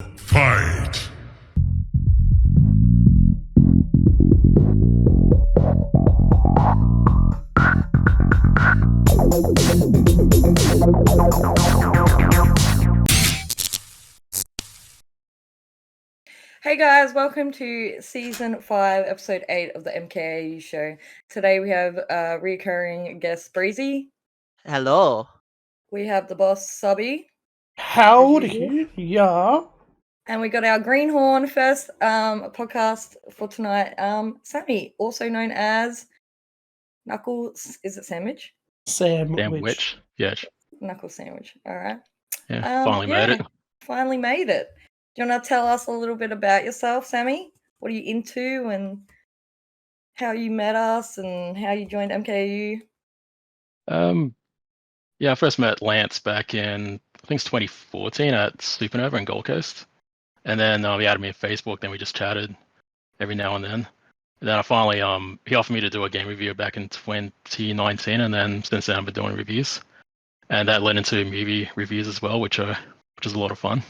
Fight! Hey guys, welcome to season 5, episode 8 of the MKAU show. Today we have recurring guest Breezy. Hello. We have the boss Subby. Howdy, yeah. And we got our Greenhorn first podcast for tonight. Sammy, also known as Knuckles. Is it Sandwich? Sandwich. Yes. Knuckles Sandwich. All right. Yeah, finally made it. Finally made it. Do you want to tell us a little bit about yourself, Sammy? What are you into and how you met us and how you joined MKAU? Yeah, I first met Lance back in, I think it's 2014 at Supernova in Gold Coast. And then he added me on Facebook, then we just chatted every now and then. And then I finally, he offered me to do a game review back in 2019, and then since then I've been doing reviews. And that led into movie reviews as well, which is a lot of fun.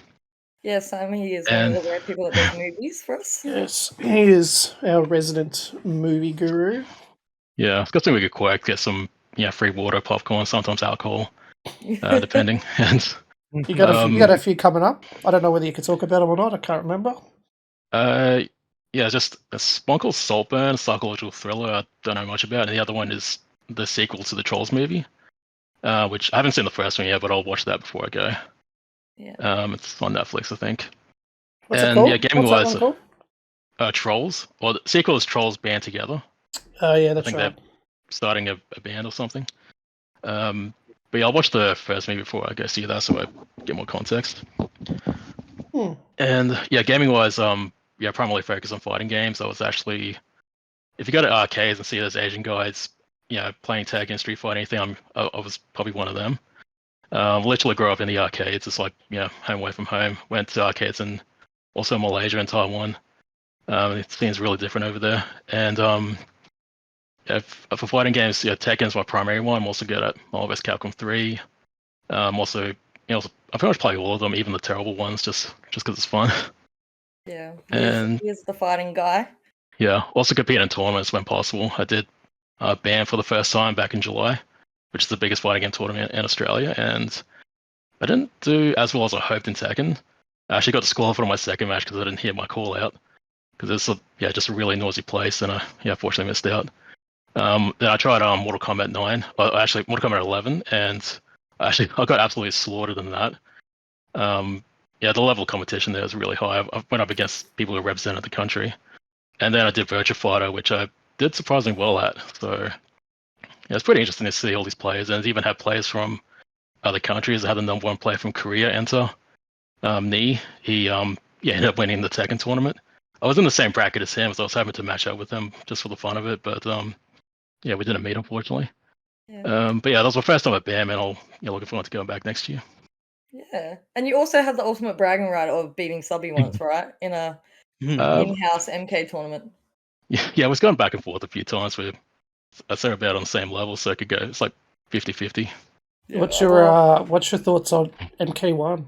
Yeah, Sammy is one of the rare people that does movies for us. Yes, he is our resident movie guru. Yeah, it's got some really good quirks. Get some free water, popcorn, sometimes alcohol, depending. And You got a few coming up. I don't know whether you can talk about them or not. I can't remember. Yeah, just one called Saltburn, a psychological thriller. I don't know much about, and the other one is the sequel to the Trolls movie, which I haven't seen the first one yet, but I'll watch that before I go. Yeah. It's on Netflix, I think. What's it called? Yeah, gaming What's wise, that one called? Trolls. Or the sequel is Trolls Band Together. Oh yeah, that's I think right. they're starting a band or something. But yeah, I'll watch the first movie before I go see that, so I get more context. And yeah, gaming wise, primarily focus on fighting games. I was actually, if you go to arcades and see those Asian guys, playing Tekken and Street Fighter, anything, I was probably one of them. Literally grew up in the arcades. It's like, home away from home. Went to arcades in also Malaysia and Taiwan. It seems really different over there. And for fighting games, Tekken's my primary one. I'm also good at Marvel vs. Capcom 3. Also, I pretty much play all of them, even the terrible ones, just because it's fun. Yeah, And he is the fighting guy. Yeah, also compete in tournaments when possible. I did BAM for the first time back in July, which is the biggest fighting game tournament in Australia, and I didn't do as well as I hoped in Tekken. I actually got disqualified on my second match because I didn't hear my call out, because it's just a really noisy place, and I fortunately missed out. Then I tried Mortal Kombat 9, actually Mortal Kombat 11, and I got absolutely slaughtered in that. The level of competition there is really high. I went up against people who represented the country. And then I did Virtua Fighter, which I did surprisingly well at. So it's pretty interesting to see all these players, and even have players from other countries. I had the number one player from Korea enter. Ni, he ended up winning the Tekken tournament. I was in the same bracket as him, so I was hoping to match up with him just for the fun of it. But we didn't meet, unfortunately. Yeah. But that was my first time at BAM, and I'll looking forward to going back next year. Yeah, and you also had the ultimate bragging right of beating Subby once, right? In a in-house MK tournament. Yeah, I was going back and forth a few times. I say about on the same level, so it could go. It's like 50-50. Yeah, What's your thoughts on MK1?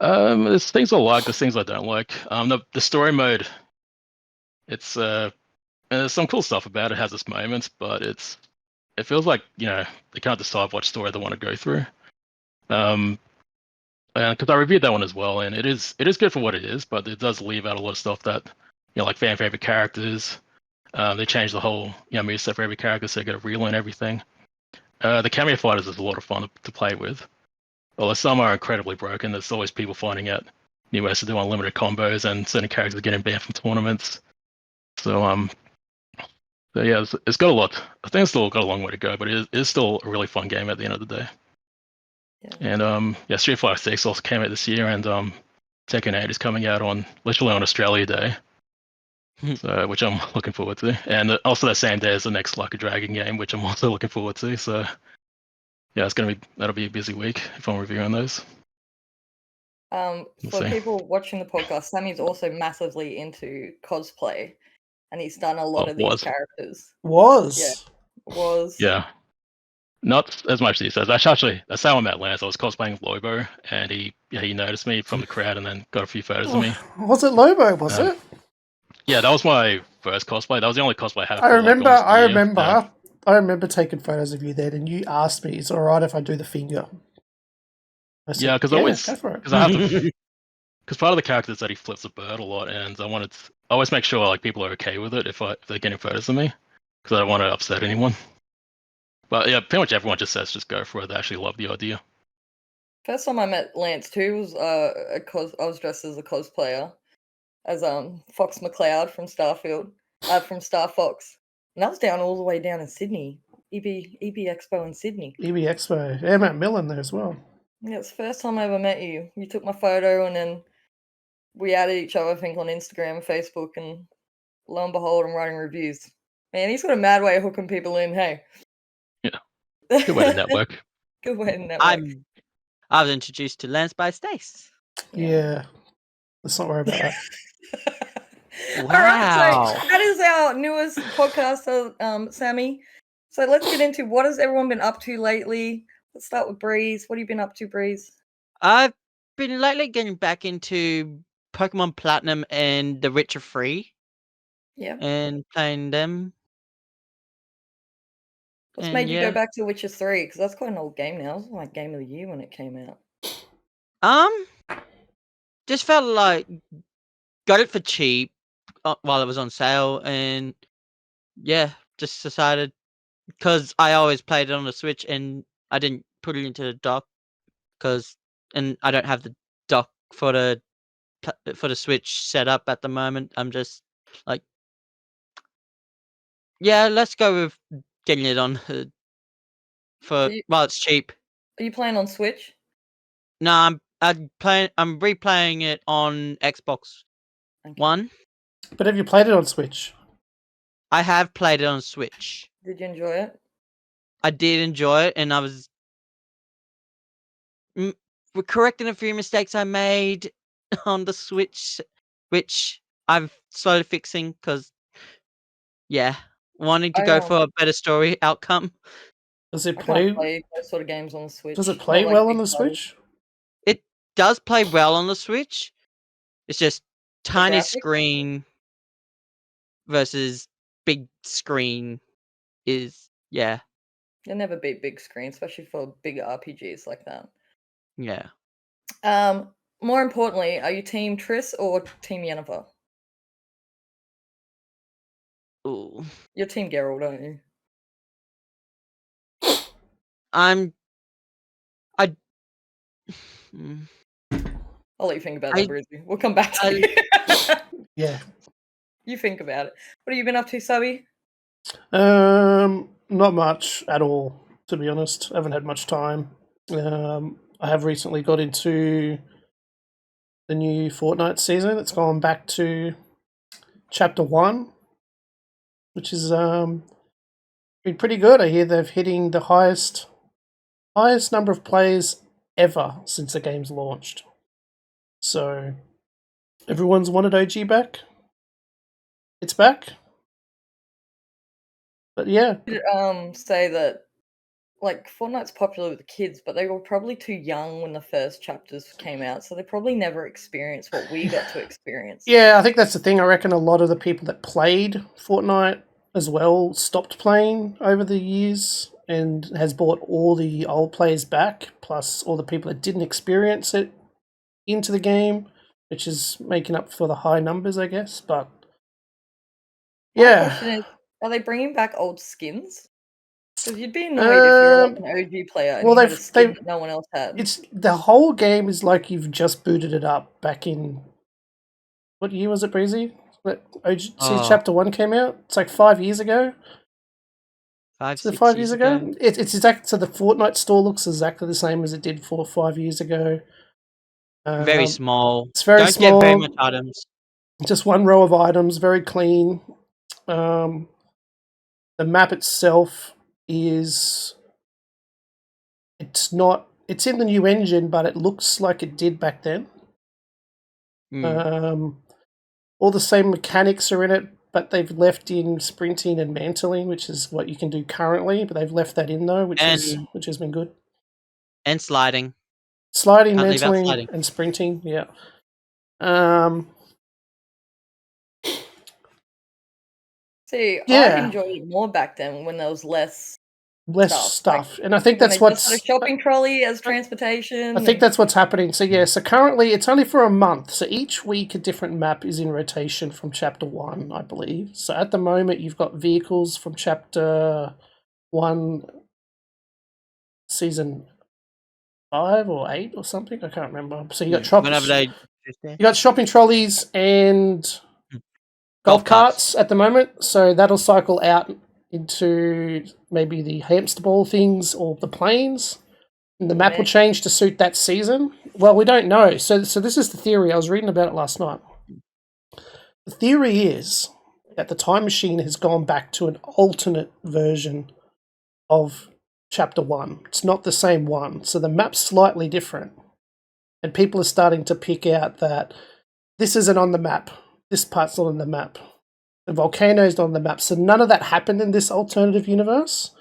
There's things I like, there's things I don't like. The story mode, it's there's some cool stuff about it. It has its moments, but it feels like they can't decide what story they want to go through. And because I reviewed that one as well, and it is good for what it is, but it does leave out a lot of stuff that like fan favorite characters. They changed the whole moveset for every character, so you got to relearn everything. The cameo fighters is a lot of fun to play with. Although some are incredibly broken, there's always people finding out new ways to do unlimited combos, and certain characters getting banned from tournaments. So it's got a lot. I think it's still got a long way to go, but it is still a really fun game at the end of the day. Yeah. And Street Fighter 6 also came out this year, and Tekken 8 is coming out literally on Australia Day. So, which I'm looking forward to, and also that same day is the next Like a Dragon game, which I'm also looking forward to. So, that'll be a busy week if I'm reviewing those. For people watching the podcast, Sammy's also massively into cosplay, and he's done a lot of these characters. Was. Yeah. Not as much these days. Actually, that's how I met Lance. I was cosplaying Lobo, and he noticed me from the crowd, and then got a few photos of me. Was it Lobo? Was it? Yeah, that was my first cosplay. That was the only cosplay I had I for like remember. almost a I year. remember. I remember taking photos of you then, and you asked me, "Is it all right if I do the finger?" I said, Yeah, because "Yeah, always go for it." because I have to because part of the character is that he flips a bird a lot, and I always make sure like people are okay with it if they're getting photos of me, because I don't want to upset anyone. But yeah, pretty much everyone just says just go for it. They actually love the idea. First time I met Lance too was I was dressed as a cosplayer as Fox McCloud from Starfield, from Star Fox, and that was down all the way down in Sydney, EB Expo in Sydney. EB Expo. Yeah, Matt Millen there as well. Yeah, it's the first time I ever met you. You took my photo, and then we added each other, I think, on Instagram and Facebook, and lo and behold, I'm writing reviews. Man, he's got a mad way of hooking people in. Hey, Yeah, good way to network. Good way to network. I was introduced to Lance by Stace. Yeah. Let's not worry about that. All right, Wow. so that is our newest podcast, Sammy. So let's get into what has everyone been up to lately. Let's start with Breeze. What have you been up to, Breeze? I've been lately getting back into Pokemon Platinum and The Witcher 3 Yeah. and playing them. What's And made you go yeah. back to Witcher 3? Because that's quite an old game now. It was like Game of the Year when it came out. Just felt like got it for cheap while it was on sale, and yeah, just decided because I always played it on the Switch and I didn't put it into the dock and I don't have the dock for the Switch set up at the moment. I'm just like, yeah, let's go with getting it on while it's cheap. Are you playing on Switch? No, I'm replaying it on Xbox One. But have you played it on Switch? I have played it on Switch. Did you enjoy it? I did enjoy it, and I was correcting a few mistakes I made on the Switch, which I'm slowly fixing because, yeah, wanting to go for a better story outcome. Does it I play? can't play those sort of games on the Switch. Does it play Not like well on big the titles. Switch? It does play well on the Switch. It's just tiny graphics? screen versus big screen is, yeah. You'll never beat big screen, especially for bigger RPGs like that. Yeah. More importantly, are you Team Triss or Team Yennefer? Ooh. You're Team Geralt, aren't you? I'll let you think about that, Brizzy. We'll come back to you. Yeah. You think about it. What have you been up to, Subby? Not much at all, to be honest. I haven't had much time. I have recently got into the new Fortnite season. It's gone back to Chapter 1, which is been pretty good. I hear they're hitting the highest number of players ever since the game's launched. So everyone's wanted OG back. It's back. But yeah. Say that like Fortnite's popular with the kids, but they were probably too young when the first chapters came out, so they probably never experienced what we got to experience. Yeah, I think that's the thing. I reckon a lot of the people that played Fortnite as well stopped playing over the years and has brought all the old players back, plus all the people that didn't experience it into the game, which is making up for the high numbers, I guess. But yeah. My question is, are they bringing back old skins? Because you'd be annoyed if you're like an OG player and you had a skin that no one else had. It's the whole game is like you've just booted it up back in what year was it, Breezy? Since Chapter 1 came out? It's like 5 years ago. 5 years ago? It's exactly, so the Fortnite store looks exactly the same as it did 4 or 5 years ago. Very small. It's very small. Don't get very much items. Just one row of items, very clean. The map itself it's in the new engine, but it looks like it did back then. All the same mechanics are in it, but they've left in sprinting and mantling, which is what you can do currently. But they've left that in though, which has been good. And sliding. Sliding, Can't leave out mantling, sliding. and sprinting. Yeah. See, Yeah. I enjoyed it more back then when there was less stuff. And I think when that's they just what's had a shopping trolley as transportation. I think that's what's happening. So yeah, so currently it's only for a month. So each week a different map is in rotation from chapter 1, I believe. So at the moment you've got vehicles from chapter 1, season 5 or 8 or something. I can't remember. So you got Whenever they you got shopping trolleys and golf carts at the moment. So that'll cycle out into maybe the hamster ball things or the planes. And the map will change to suit that season. Well, we don't know. So this is the theory. I was reading about it last night. The theory is that the time machine has gone back to an alternate version of chapter 1. It's not the same one. So the map's slightly different. And people are starting to pick out that this isn't on the map. This part's not on the map. The volcano's not on the map. So none of that happened in this alternative universe.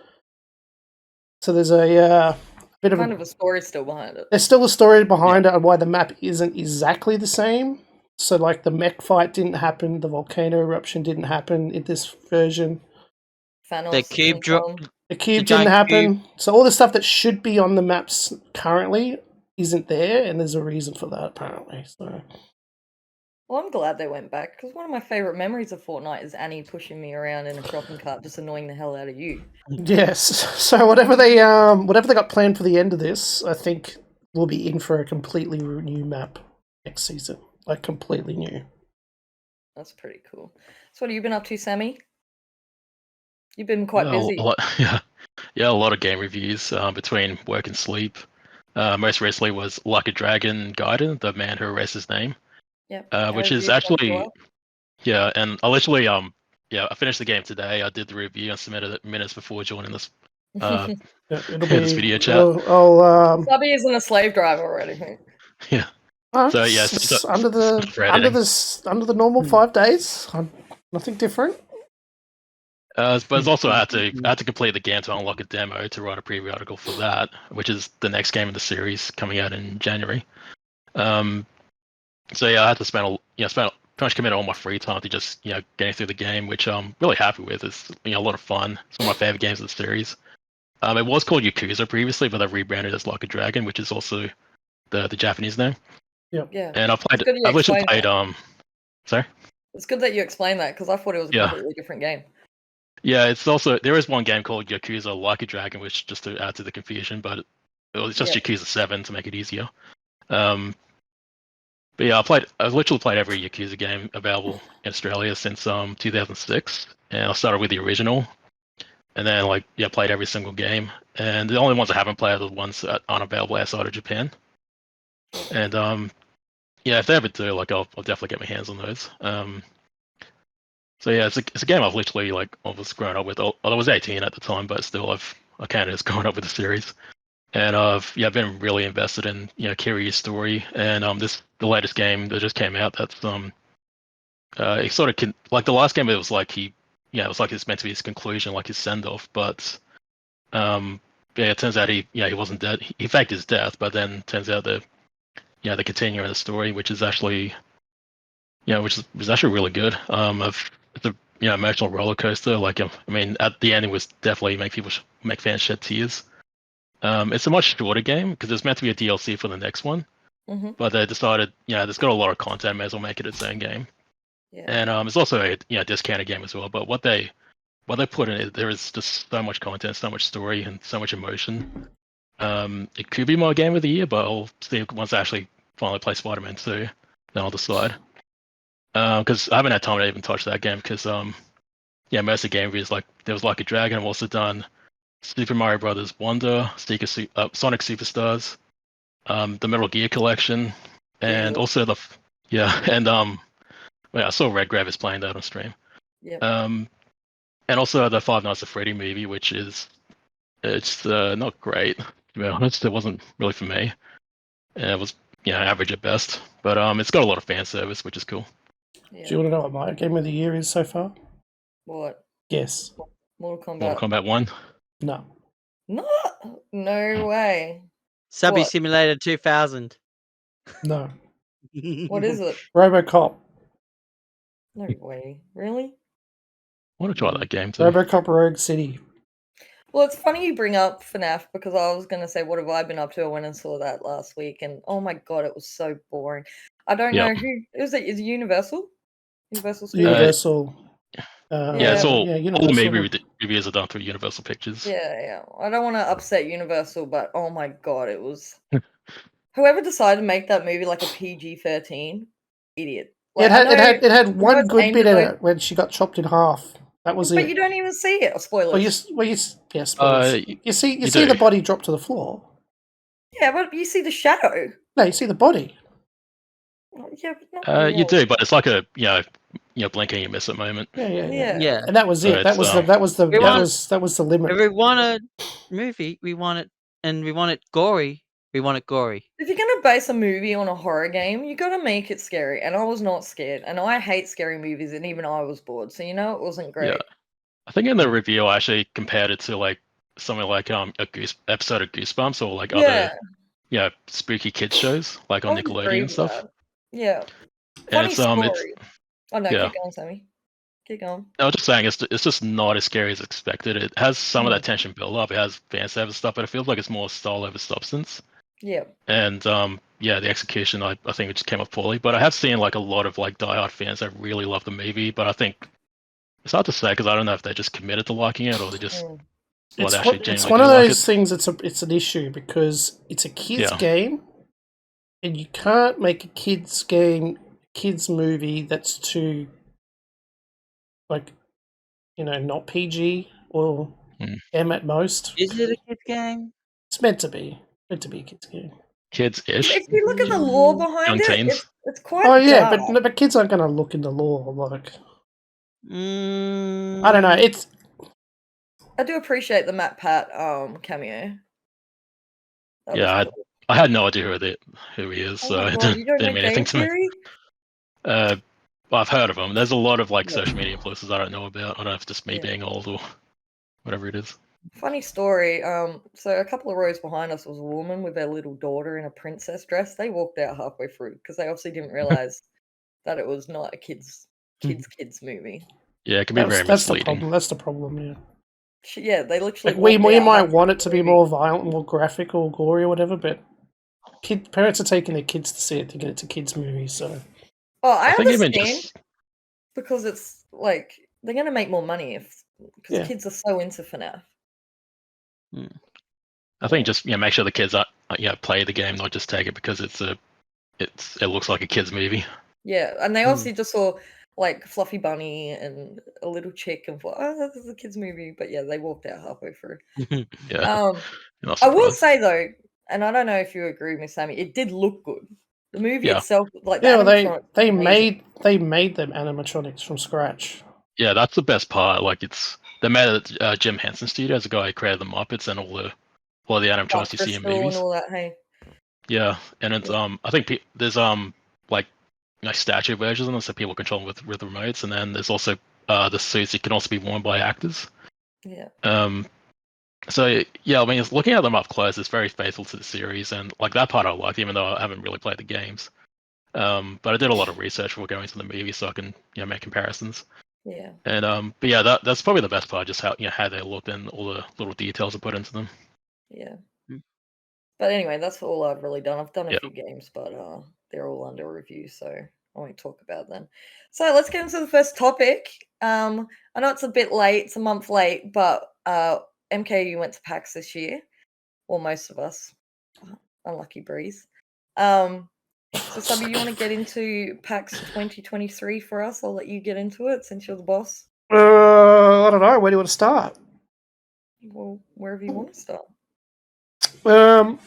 So there's a bit of a story still behind it. There's still a story behind it and why the map isn't exactly the same. So like the mech fight didn't happen, the volcano eruption didn't happen in this version. The cube didn't happen. So all the stuff that should be on the maps currently isn't there, and there's a reason for that apparently. So well, I'm glad they went back because one of my favorite memories of Fortnite is Annie pushing me around in a shopping cart, just annoying the hell out of you. Yes. So whatever they got planned for the end of this, I think we'll be in for a completely new map next season. Like completely new. That's pretty cool. So what have you been up to, Sammy? You've been quite busy. A lot of game reviews between work and sleep. Most recently was Like a Dragon Gaiden, the man who erased his name. Yeah. Which is actually and I literally I finished the game today. I did the review and submitted it minutes before joining this this video chat. Subby isn't a slave driver or anything. Yeah. So under the normal 5 days, nothing different. But it's also I had to complete the game to unlock a demo to write a preview article for that, which is the next game in the series coming out in January. So I had to spend pretty much commit all my free time to just getting through the game, which I'm really happy with. It's a lot of fun. It's one of my favorite games of the series. It was called Yakuza previously, but they've rebranded as Like a Dragon, which is also the Japanese name. Yep. Yeah. And I've literally played sorry? It's good that you explained that because I thought it was a completely different game. Yeah, it's also there is one game called Yakuza Like a Dragon, which just to add to the confusion, but it's just Yakuza 7 to make it easier. But yeah, I've literally played every Yakuza game available in Australia since 2006, and I started with the original, and then played every single game. And the only ones I haven't played are the ones that aren't available outside of Japan. And if they ever do, I'll definitely get my hands on those. So yeah, it's a game I've literally almost grown up with. I was 18 at the time, but still I kind of just grown up with the series. And I've been really invested in Kiryu's story, and the latest game that just came out. That's it sort of the last game. It was it was it's meant to be his conclusion, like his send off. But it turns out he wasn't dead. He faked his death, but then turns out that the continuing the story, which is actually which was actually really good. It's a emotional roller coaster. I mean, at the end it was definitely make fans shed tears. It's a much shorter game because there's meant to be a DLC for the next one, but they decided, there's got a lot of content, may as well make it its own game. Yeah. And it's also a discounted game as well. But what they put in it, there is just so much content, so much story, and so much emotion. It could be my game of the year, but I'll see once I actually finally play Spider-Man 2, then I'll decide. Because I haven't had time to even touch that game because most of the game reviews there was Like a Dragon. I've also done Super Mario Brothers Wonder, Sonic Superstars, the Metal Gear collection, and also I saw Red Grave is playing that on stream. Yeah. And also the Five Nights at Freddy movie, which it's not great, to be honest. It wasn't really for me. It was average at best, but it's got a lot of fan service, which is cool. Yeah. Do you want to know what my game of the year is so far? What? Yes. Mortal Kombat? Mortal Kombat 1. No. No way. Subby What? Simulator 2000. No. What is it? RoboCop. No way. Really? I want to try that game too. RoboCop Rogue City. Well, it's funny you bring up FNAF because I was going to say, what have I been up to? I went and saw that last week, and oh my god, it was so boring. I don't know Yep. who is it. Is it Universal? Universal Studios. Universal. Yeah, it's all Universal. maybe reviews are done through Universal Pictures. Yeah. I don't want to upset Universal, but oh my god, it was. Whoever decided to make that movie like a PG-13, idiot. Like, it had one it's good aimed bit at in those- it when she got chopped in half. That was but it. you don't even see it. Spoilers. Spoilers. You see you the do. body drop to the floor. Yeah, but you see the shadow. No, you see the body. Yeah, but not You really. do, but it's like a blink and you miss it moment. Yeah. Yeah. And that was So it. That was it's, that was the limit. If we want a movie, we want it gory. We want it gory. If you're gonna base a movie on a horror game, you gotta make it scary. And I was not scared. And I hate scary movies, and even I was bored. So it wasn't great. Yeah. I think in the review I actually compared it to like something like a episode of Goosebumps or like Yeah. other spooky kids shows like on I would agree Nickelodeon and with stuff. that. Yeah. And Funny it's story. Oh no, yeah. keep going, Sammy. Keep going. I was just saying it's just not as scary as expected. It has some of that tension build up. It has fan service stuff, but it feels like it's more style over substance. Yeah. And the execution I think it just came up poorly. But I have seen like a lot of like diehard fans that really love the movie. But I think it's hard to say because I don't know if they're just committed to liking it or they just It's one of those things. It's an issue because it's a kids game, and you can't make a kids movie that's too not PG or M at most. Is it a kid game? It's meant to be a kids game. Kids-ish. If you look at the lore behind Young it, teens. it's quite dark. dark. but kids aren't going to look in the lore like. Mm. I don't know. I do appreciate the Matt Pat cameo. I had no idea who he is, so it you don't know didn't mean Game anything to me. Theory? I've heard of him. There's a lot of like social media influencers I don't know about. I don't know if it's just me being old or whatever it is. Funny story. So a couple of rows behind us was a woman with their little daughter in a princess dress. They walked out halfway through because they obviously didn't realize that it was not a kids movie. Yeah, it can be very misleading. That's the problem. Yeah. They literally. Like we might want it to be more violent, more graphic, or gory, or whatever, but parents are taking their kids to see it, thinking it's a kids movie. So. Oh, I think understand because it's like they're going to make more money because kids are so into FNAF. I think just make sure the kids are play the game, not just take it because it looks like a kids movie. Yeah, and they obviously just saw like Fluffy Bunny and a little chick and thought, oh, this is a kids movie. But yeah, they walked out halfway through. I will say though, and I don't know if you agree with me, Sammy, it did look good. The movie itself, like they made them animatronics from scratch. Yeah, that's the best part. Like they made it Jim Henson Studios, the guy who created the Muppets and all the animatronics you see in movies. And all that, hey. Yeah, and it's I think there's like statue versions of them, so people control them with remotes, and then there's also the suits that can also be worn by actors. Yeah. So yeah, I mean, looking at them up close, it's very faithful to the series, and like that part I liked, even though I haven't really played the games. But I did a lot of research before going to the movie, so I can make comparisons. Yeah. And but yeah, that's probably the best part, just how how they looked and all the little details I put into them. Yeah. But anyway, that's all I've really done. I've done a few games, but they're all under review, so I won't talk about them. So let's get into the first topic. I know it's a bit late, it's a month late, but MKAU went to PAX this year, or most of us. Unlucky Breeze. So Subby, you want to get into PAX 2023 for us? I'll let you get into it since you're the boss. I don't know. Where do you want to start? Well, wherever you want to start. Well,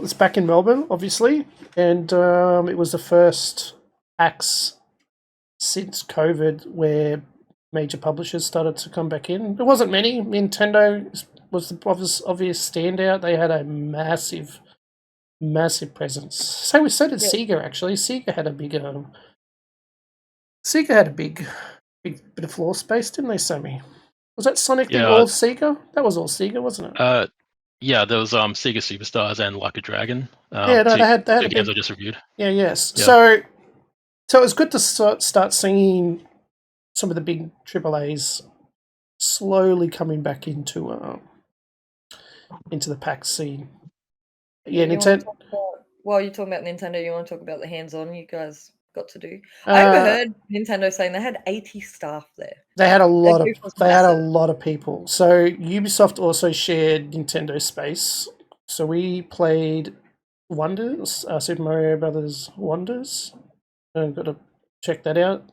it's back in Melbourne, obviously, and it was the first PAX since COVID where major publishers started to come back in. There wasn't many. Nintendo was the obvious standout. They had a massive presence. So did Sega. Actually, Sega had a big big bit of floor space, didn't they, Sammy? Was that Sonic the Yeah. all Sega? That was all Sega, wasn't it? Yeah, there was Sega Superstars and Like a Dragon. Yeah, no, they had two a games I big. just reviewed. Yeah, yes. Yeah. So it was good to start seeing some of the big AAAs slowly coming back into the PAX scene. Yeah, You wanna Nintendo. talk about, while you're talking about Nintendo, you want to talk about the hands-on you guys got to do? I overheard Nintendo saying they had 80 staff there. They had a lot That of booth was they had a massive. lot of people. So Ubisoft also shared Nintendo space. So we played Wonders, Super Mario Brothers Wonders. I've got to check that out.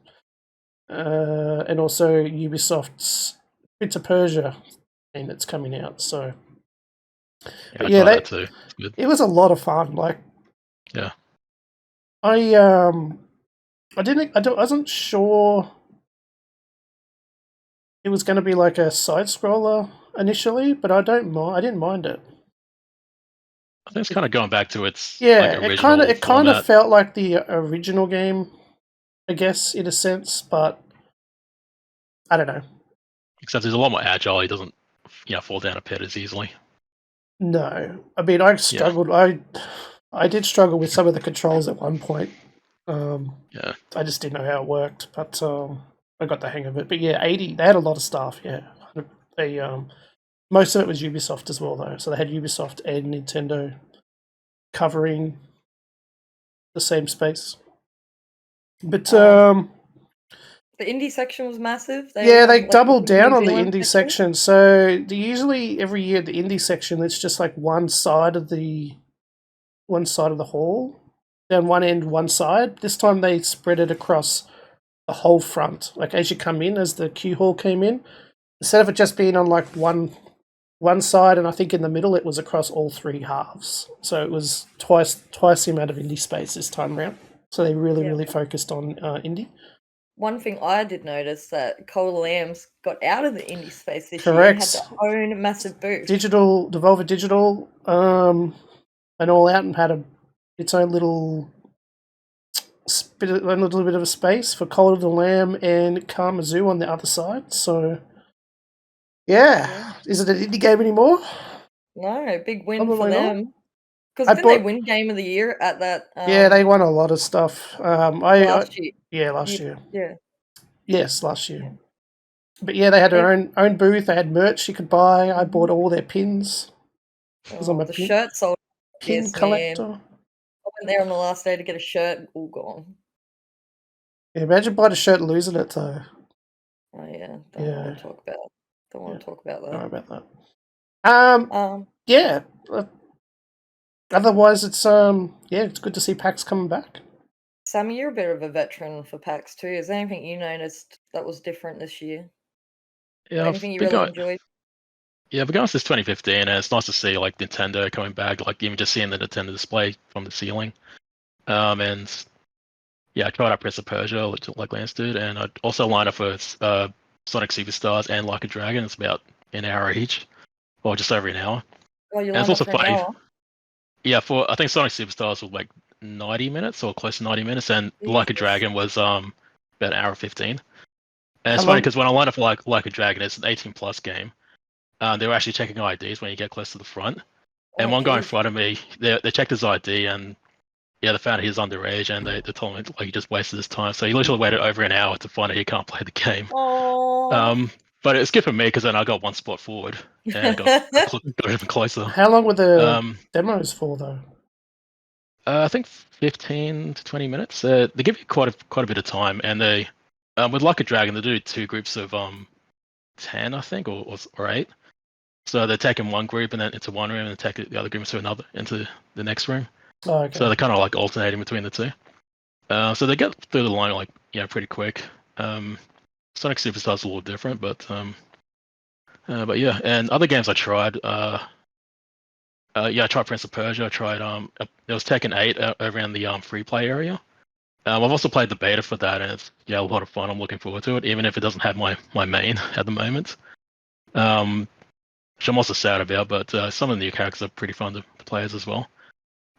And also Ubisoft's Prince of Persia game that's coming out. So Yeah, but I yeah, tried that too. It's good. it was a lot of fun. Like Yeah. I wasn't sure it was going to be like a side scroller initially, but I didn't mind it. I think it's kind of going back to its Yeah, original it kind format. of felt like the original game, I guess, in a sense, but I don't know. Except he's a lot more agile. He doesn't, fall down a pit as easily. No, I mean I struggled. I did struggle with some of the controls at one point. Yeah. I just didn't know how it worked, but I got the hang of it. But yeah, 80. They had a lot of staff. Yeah, they most of it was Ubisoft as well, though. So they had Ubisoft and Nintendo covering the same space. But The indie section was massive. they like doubled the down New on the Zealand indie section. So usually every year the indie section, it's just like one side of the hall, down one end, one side. This time they spread it across the whole front. Like as you come in, as the queue hall came in, instead of it just being on like one side, and I think in the middle it was across all three halves. So it was twice the amount of indie space this time around. So they really focused on indie. One thing I did notice that Cola Lambs got out of the indie space this Correct. year and had their own massive booth. Devolver Digital, and All Out, and had its own little bit of a space for Cola the Lamb and Kalamazoo on the other side. So yeah. Is it an indie game anymore? No, big win Probably for not. them. Because didn't they win Game of the Year at that? Yeah, they won a lot of stuff. Last year. Yeah, last year. Yeah. Yes, last year. But yeah, they had their own booth. They had merch you could buy. I bought all their pins. The shirt sold. Pin collector. Man. I went there on the last day to get a shirt, all gone. Yeah, imagine buying a shirt and losing it though. Oh yeah, don't want to talk about. Don't want to talk about that. Don't worry about that. Yeah. Otherwise, it's it's good to see PAX coming back. Sammy, you're a bit of a veteran for PAX too. Is there anything you noticed that was different this year? Yeah, anything you really enjoyed? Yeah, I've been going since 2015, and it's nice to see like Nintendo coming back, like even just seeing the Nintendo display from the ceiling. And yeah, I tried out Prince of Persia, like Lance did, and I also lined up for Sonic Superstars and Like a Dragon. It's about an hour each, or just over an hour. Oh, you and it's also funny. Yeah, I think Sonic Superstars was like 90 minutes or close to 90 minutes, and Like a Dragon was about an hour 15. And it's funny because when I lined up for like a Dragon, it's an 18+ game. They were actually checking IDs when you get close to the front. And one guy in front of me, they checked his ID, and yeah, they found he was underage, and they told him like he just wasted his time. So he literally waited over an hour to find out he can't play the game. But it's good for me because then I got one spot forward and got even closer. How long were the demos for though? I think 15 to 20 minutes. They give you quite a bit of time, and they with Like a Dragon they do 2 groups of 10, I think, or 8. So they're taking one group and then into one room, and then take the other group into the next room. Oh, okay. So they're kind of like alternating between the 2. So they get through the line like pretty quick. Sonic Superstars a little different, but yeah. And other games I tried. I tried Prince of Persia. I tried there was Tekken 8 over in the free play area. I've also played the beta for that, and it's a lot of fun. I'm looking forward to it, even if it doesn't have my main at the moment. Which I'm also sad about, but some of the new characters are pretty fun to play as well.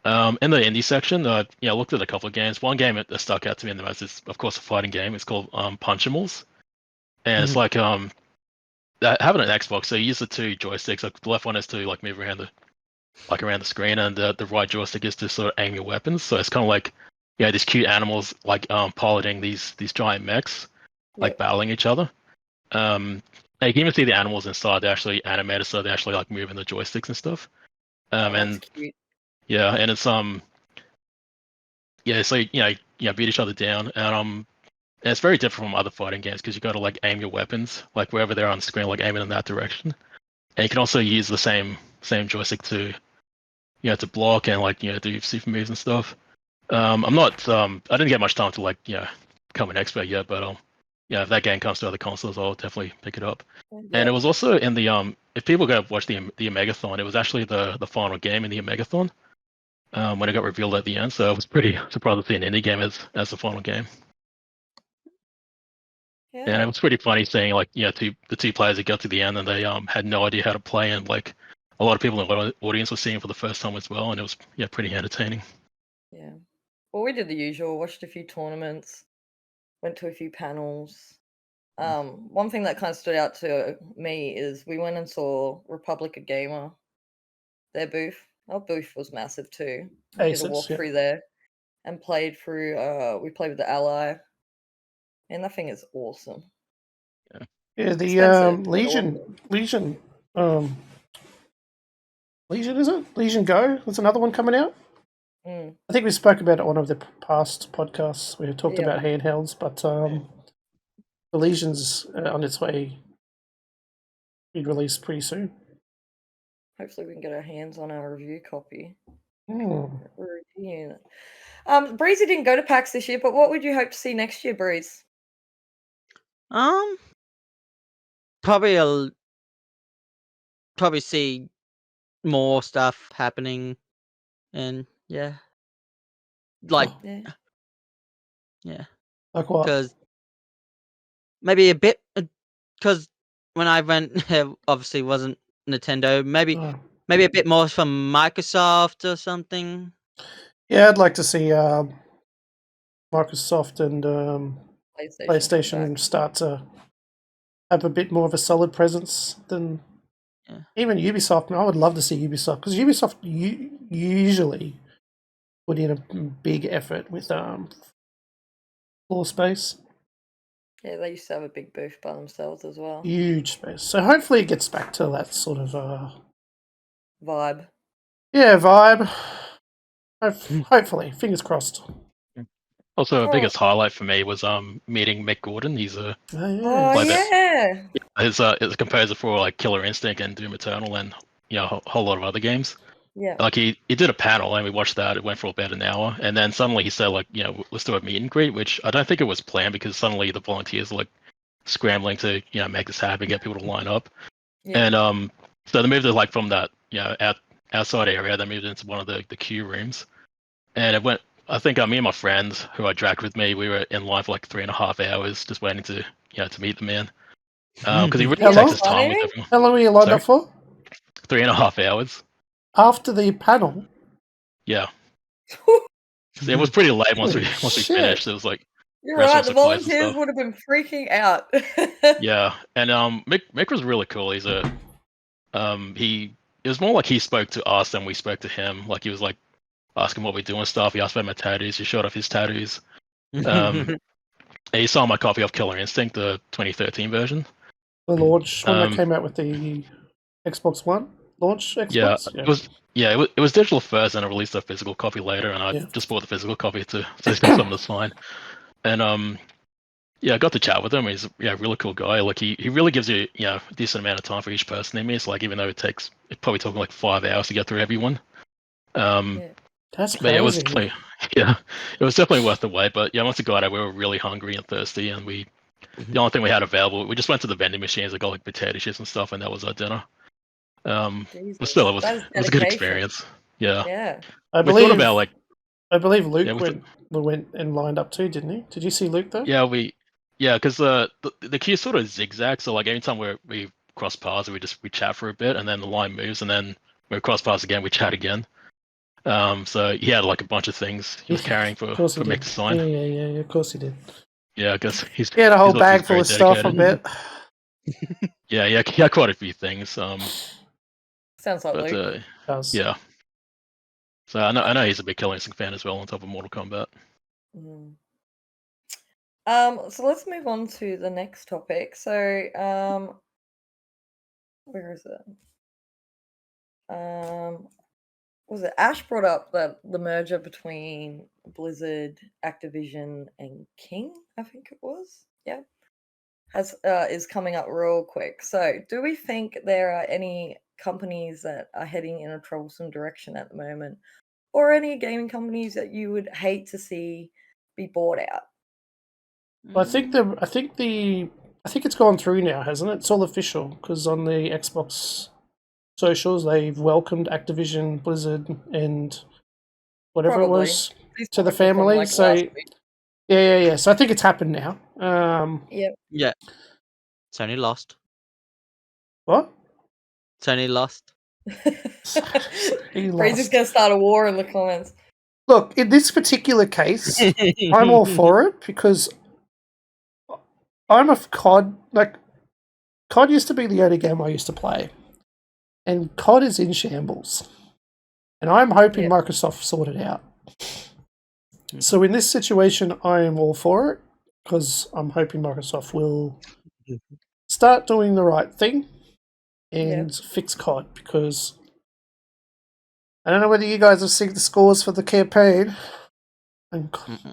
In the indie section, I looked at a couple of games. One game that stuck out to me the most is, of course, a fighting game. It's called Punchimals. and it's like having an Xbox. So you use the two joysticks. Like the left one is to like move around the screen, and the right joystick is to sort of aim your weapons. So it's kind of like these cute animals like piloting these giant mechs, like Yep. battling each other. And you can even see the animals inside. They're actually animated, so they actually like moving the joysticks and stuff. Oh, that's And cute. yeah, and it's so beat each other down, and it's very different from other fighting games because you got to like aim your weapons like wherever they're on the screen, like aim it in that direction. And you can also use the same joystick to to block and like do super moves and stuff. I'm not I didn't get much time to like become an expert yet, but if that game comes to other consoles, I'll definitely pick it up. And it Yep. was also in the if people go watch the Omegathon, it was actually the final game in the Omegathon when it got revealed at the end. So I was pretty surprised to see an indie game as the final game. And it Yeah. was pretty funny seeing like the two players that got to the end and they had no idea how to play, and like a lot of people in the audience were seeing it for the first time as well, and it was pretty entertaining. Yeah. Well, we did the usual. Watched a few tournaments. Went to a few panels. One thing that kind of stood out to me is we went and saw Republica Gamer, their booth. Our booth was massive too. We did a Asus, walk yeah. through there and played through. We played with the Ally, and that thing is awesome. Yeah, the Expensive, but Legion, Legion is it? Legion Go? There's another one coming out. Mm, I think we spoke about it on one of the past podcasts. We talked Yeah. about handhelds, but the Legion's on its way. Be released pretty soon. hopefully, we can get our hands on our review copy. Mm. We're reviewing it. Breezy didn't go to PAX this year, but what would you hope to see next year, Breeze? Probably probably see more stuff happening, and yeah, like Yeah. yeah, Like what? because maybe a bit because when I went, it obviously wasn't Nintendo. Maybe Oh. maybe a bit more from Microsoft or something. Yeah, I'd like to see Microsoft and PlayStation. PlayStation start to have a bit more of a solid presence than even Ubisoft. I would love to see Ubisoft because Ubisoft usually put in a big effort with floor space. Yeah, they used to have a big booth by themselves as well. Huge space. So hopefully it gets back to that sort of Vibe. vibe. Hopefully, fingers crossed. Also, the Oh. biggest highlight for me was meeting Mick Gordon. He's a Oh Like that. yeah. he's a composer for like Killer Instinct and Doom Eternal and a whole lot of other games. Yeah. Like he did a panel and we watched that. It went for about an hour, and then suddenly he said like let's do a meet and greet, which I don't think it was planned because suddenly the volunteers were like scrambling to make this happen, get people to line up, Yeah. and so they moved it like from that outside area. They moved it into one of the queue rooms, and it went. I think me and my friend who I dragged with me, we were in line for like 3.5 hours just waiting to to meet the man because he really How takes long? his time with everyone. How long were you lined up for? 3.5 hours. After the panel. Yeah. So it was pretty late once we Shit. finished. It was like You're right. restaurants The are closed and volunteers stuff. would have been freaking out. Yeah, and Mick was really cool. He's a it was more like he spoke to us than we spoke to him. Like he was like asking what we do and stuff. He asked about my tattoos. He showed off his tattoos. And he saw my copy of Killer Instinct, the 2013 version. The launch when they came out with the Xbox One launch Xbox. It was digital first, and I released a physical copy later, and I just bought the physical copy to get some of the sign. And I got to chat with him. He's a really cool guy. Like he really gives you a decent amount of time for each person in this. Like even though it probably took like 5 hours to get through everyone. That's But it was crazy. definitely it was definitely worth the wait. But once we got out, we were really hungry and thirsty, and the only thing we had available, we just went to the vending machines and got like potato chips and stuff, and that was our dinner. But still, it was a good dedication. experience. Yeah. Yeah. I We believe thought about like Luke went and lined up too, didn't he? Did you see Luke though? because the queue sort of zigzags. So like every time we cross paths, we chat for a bit, and then the line moves, and then we cross paths again, we chat again. So he had like a bunch of things he was carrying for Mick to sign. Yeah, of course he did. Yeah, I guess he's He had a whole obviously bag full very of stuff, I dedicated. bet. Yeah, he had quite a few things. Sounds like But Luke. Does. yeah. So I know he's a big Killer Instinct fan as well, on top of Mortal Kombat. Mm. So let's move on to the next topic. So, where is it? Was it Ash brought up that the merger between Blizzard, Activision, and King? I think it was. Yeah, is coming up real quick. So, do we think there are any companies that are heading in a troublesome direction at the moment, or any gaming companies that you would hate to see be bought out? Well, I think it's gone through now, hasn't it? It's all official because on the Xbox socials they've welcomed Activision, Blizzard, and whatever Probably. it was These to the topics are from, family. like, So last week. yeah. So I think it's happened now. Yep. Yeah. Sony lost. What? Sony lost. He Breezy's lost. gonna start a war in the comments. Look, in this particular case, I'm all for it because I'm a COD. Like, COD used to be the only game I used to play, and COD is in shambles. And I'm hoping Yeah. Microsoft sort it out. So in this situation, I am all for it because I'm hoping Microsoft will start doing the right thing and fix COD, because I don't know whether you guys have seen the scores for the campaign in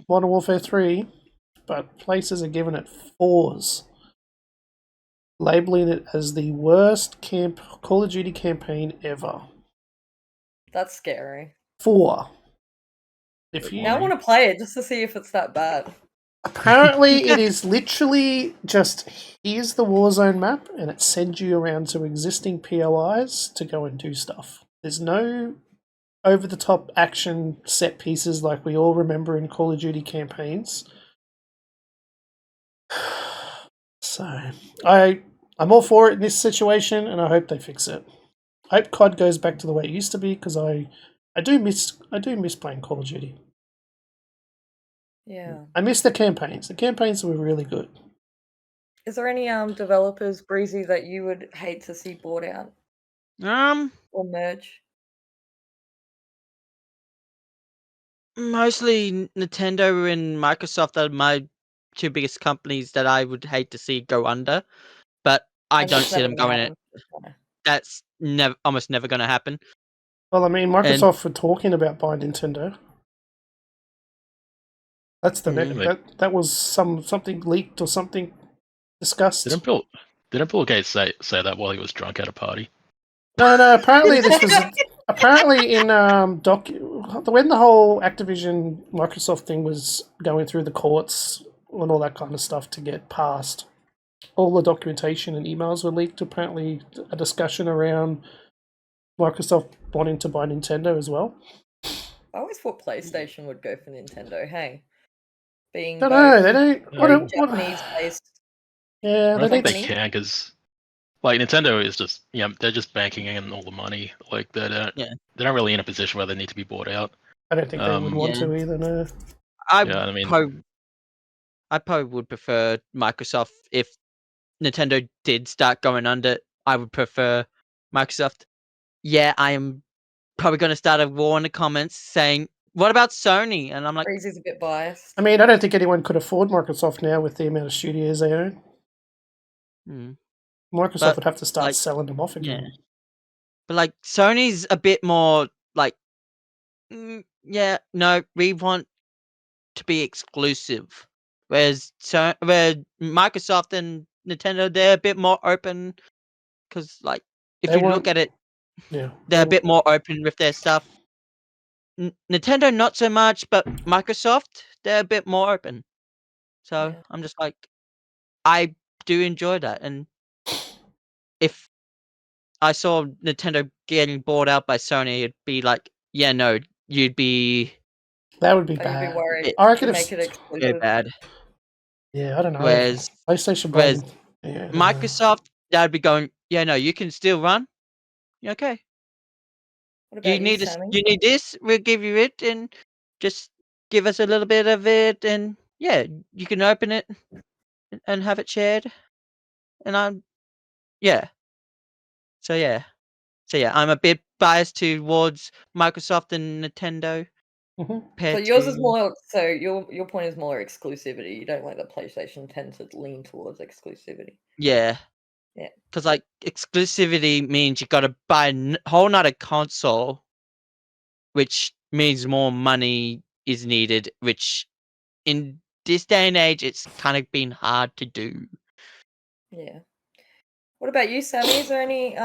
Modern Warfare 3, but places are giving it 4s, labeling it as the worst Call of Duty campaign ever. That's scary. 4. Now I want to play it just to see if it's that bad. Apparently, it is literally just, here's the Warzone map, and it sends you around to existing POIs to go and do stuff. There's no over-the-top action set pieces like we all remember in Call of Duty campaigns. So, I'm all for it in this situation, and I hope they fix it. I hope COD goes back to the way it used to be, because I do miss playing Call of Duty. Yeah. I miss the campaigns. The campaigns were really good. Is there any developers, Breezy, that you would hate to see bought out or merge? Mostly Nintendo and Microsoft are my two biggest companies that I would hate to see go under, but I And don't that's see never them gonna going in. happen. That's almost never going to happen. Well, I mean, Microsoft were talking about buying Nintendo. That's the that was something leaked or something discussed. Didn't Bill Gates say that while he was drunk at a party? No. Apparently, this was in when the whole Activision Microsoft thing was going through the courts and all that kind of stuff to get passed. All the documentation and emails were leaked. Apparently, a discussion around Microsoft wanting to buy Nintendo as well. I always thought PlayStation would go for Nintendo. Hey, being Don't know. They don't. Japanese based. Yeah, I don't think they can, because like Nintendo is just they're just banking in all the money. Like they're not really in a position where they need to be bought out. I don't think they would want to either. No. I probably would prefer Microsoft. If Nintendo did start going under, I would prefer Microsoft. Yeah, I am probably going to start a war in the comments saying, "What about Sony?" And I'm like, Breezy's a bit biased. I mean, I don't think anyone could afford Microsoft now with the amount of studios they own. Microsoft would have to start selling them off again. Yeah. But like Sony's a bit more like, no, we want to be exclusive. Whereas where Microsoft and Nintendo, they're a bit more open, because like if you look at it, they're a bit more open with their stuff. Nintendo not so much, but Microsoft, they're a bit more open. So I'm just like, I do enjoy that, and if I saw Nintendo getting bought out by Sony, it'd be like, you'd be. That would be bad. You'd be worried. I reckon make it exclusive. Bad. Yeah, I don't know. Whereas PlayStation, Microsoft, that'd be going. Yeah, no, you can still run. Okay. What about You need Sammy? you need this. We'll give you it, and just give us a little bit of it, and yeah, you can open it and have it shared, and yeah. So yeah, I'm a bit biased towards Microsoft and Nintendo Hmm. So compared yours is to more. So your point is more exclusivity. You don't like that PlayStation tend to lean towards exclusivity. yeah, Yeah. because like exclusivity means you got to buy a whole nother console, which means more money is needed, which in this day and age it's kind of been hard to do. Yeah. What about you, Sammy? Is there any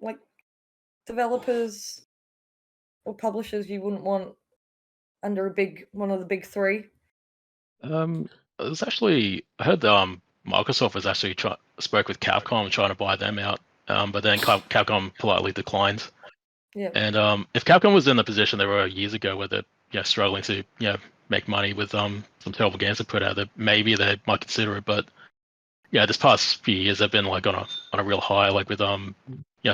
like developers or publishers you wouldn't want under one of the big three? It was actually I heard Microsoft was actually spoke with Capcom trying to buy them out, but then Capcom politely declined. Yeah. And if Capcom was in the position they were years ago, where they're struggling to make money with some terrible games they put out, that maybe they might consider it. But yeah, this past few years they've been like on a real high, like with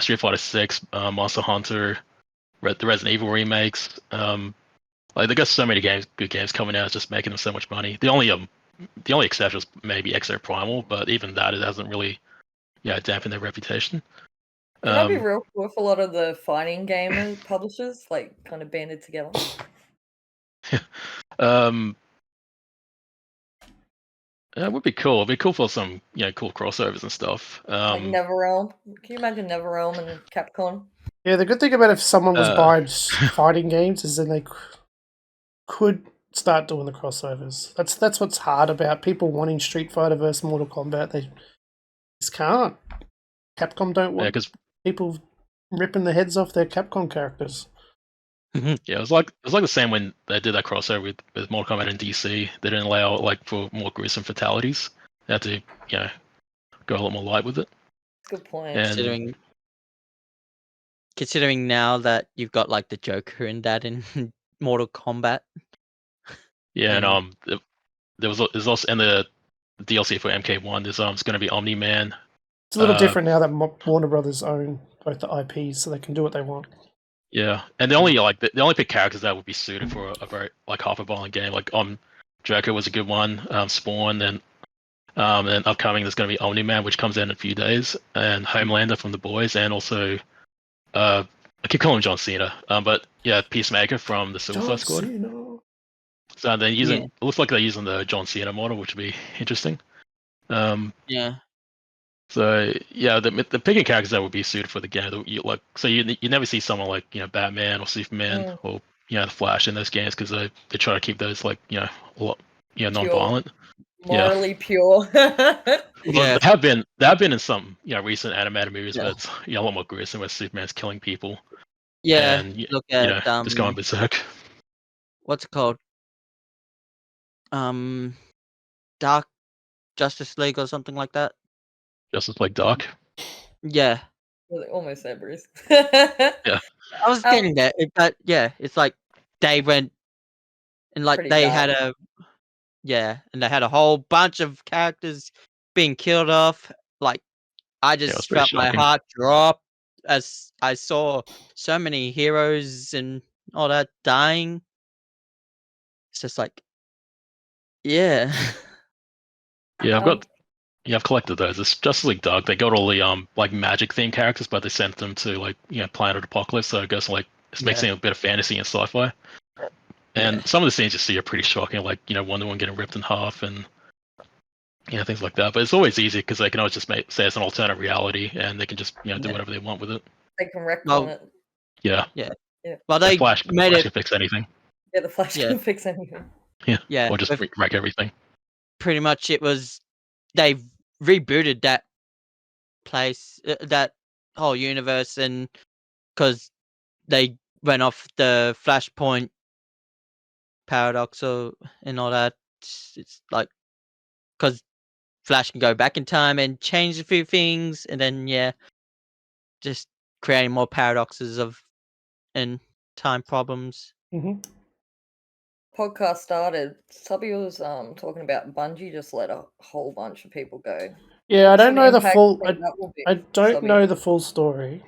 Street Fighter 6, Monster Hunter, the Resident Evil remakes. Like they got so many good games coming out, it's just making them so much money. The only exception is maybe Exo Primal, but even that it hasn't really dampened their reputation. Could that be real cool if a lot of the fighting gamer publishers like kind of banded together? Um, it would be cool. It'd be cool for some cool crossovers and stuff. Like NetherRealm. Can you imagine NetherRealm and Capcom? Yeah, the good thing about if someone was Uh, buying fighting games is then they could start doing the crossovers. That's what's hard about people wanting Street Fighter versus Mortal Kombat. They just can't. Capcom don't yeah, want because people ripping the heads off their Capcom characters. it was like the same when they did that crossover with Mortal Kombat and DC. They didn't allow like for more gruesome fatalities. They had to go a lot more light with it. Good point. And Considering now that you've got like the Joker in that in Mortal Kombat. yeah, And there's also and the DLC for MK1. There's it's going to be Omni Man. It's a little different now that Warner Brothers own both the IPs, so they can do what they want. Yeah, and the only pick characters that would be suited for a very like hyper-violent game. Like Joker was a good one. Spawn, then upcoming there's going to be Omni Man, which comes in a few days, and Homelander from The Boys, and also I keep calling him John Cena, but yeah, Peacemaker from the Suicide Squad. Cena. So they're using. It looks like they're using the John Cena model, which would be interesting. yeah. So yeah, the picking characters that would be suited for the game. You never see someone like Batman or Superman or the Flash in those games because they try to keep those like a lot non-violent. Morally pure. Although they have been in some recent animated movies where it's a lot more gruesome, where Superman's killing people. Yeah. And Look at just going berserk. What's it called? Dark Justice League or something like that. Justice League Dark. Yeah. Almost there, Bruce. Yeah. I was getting there, but yeah, it's like they went and like Pretty they dark. had and they had a whole bunch of characters being killed off. Like I it was just pretty felt my shocking. heart drop as I saw so many heroes and all that dying. It's just like, yeah. Yeah, I've collected those. It's Justice League Dark. They got all the like magic themed characters, but they sent them to like Planet Apocalypse. So I guess like it's mixing a bit of fantasy and sci-fi. And some of the scenes you see are pretty shocking, like Wonder Woman getting ripped in half and things like that. But it's always easy because they can always just say it's an alternate reality, and they can just do whatever they want with it. They can wreck on it. Yeah. Yeah. Yeah. Well, they Flash made it can fix anything. Yeah, the Flash can fix anything. Yeah. Or just wreck everything. Pretty much, they rebooted that place, that whole universe, and because they went off the Flashpoint paradox and all that, it's like because Flash can go back in time and change a few things, and then just creating more paradoxes and time problems. Mm-hmm. Podcast started. Subby was talking about Bungie just let a whole bunch of people go. Yeah, I don't know the full. I don't Subby? know the full story.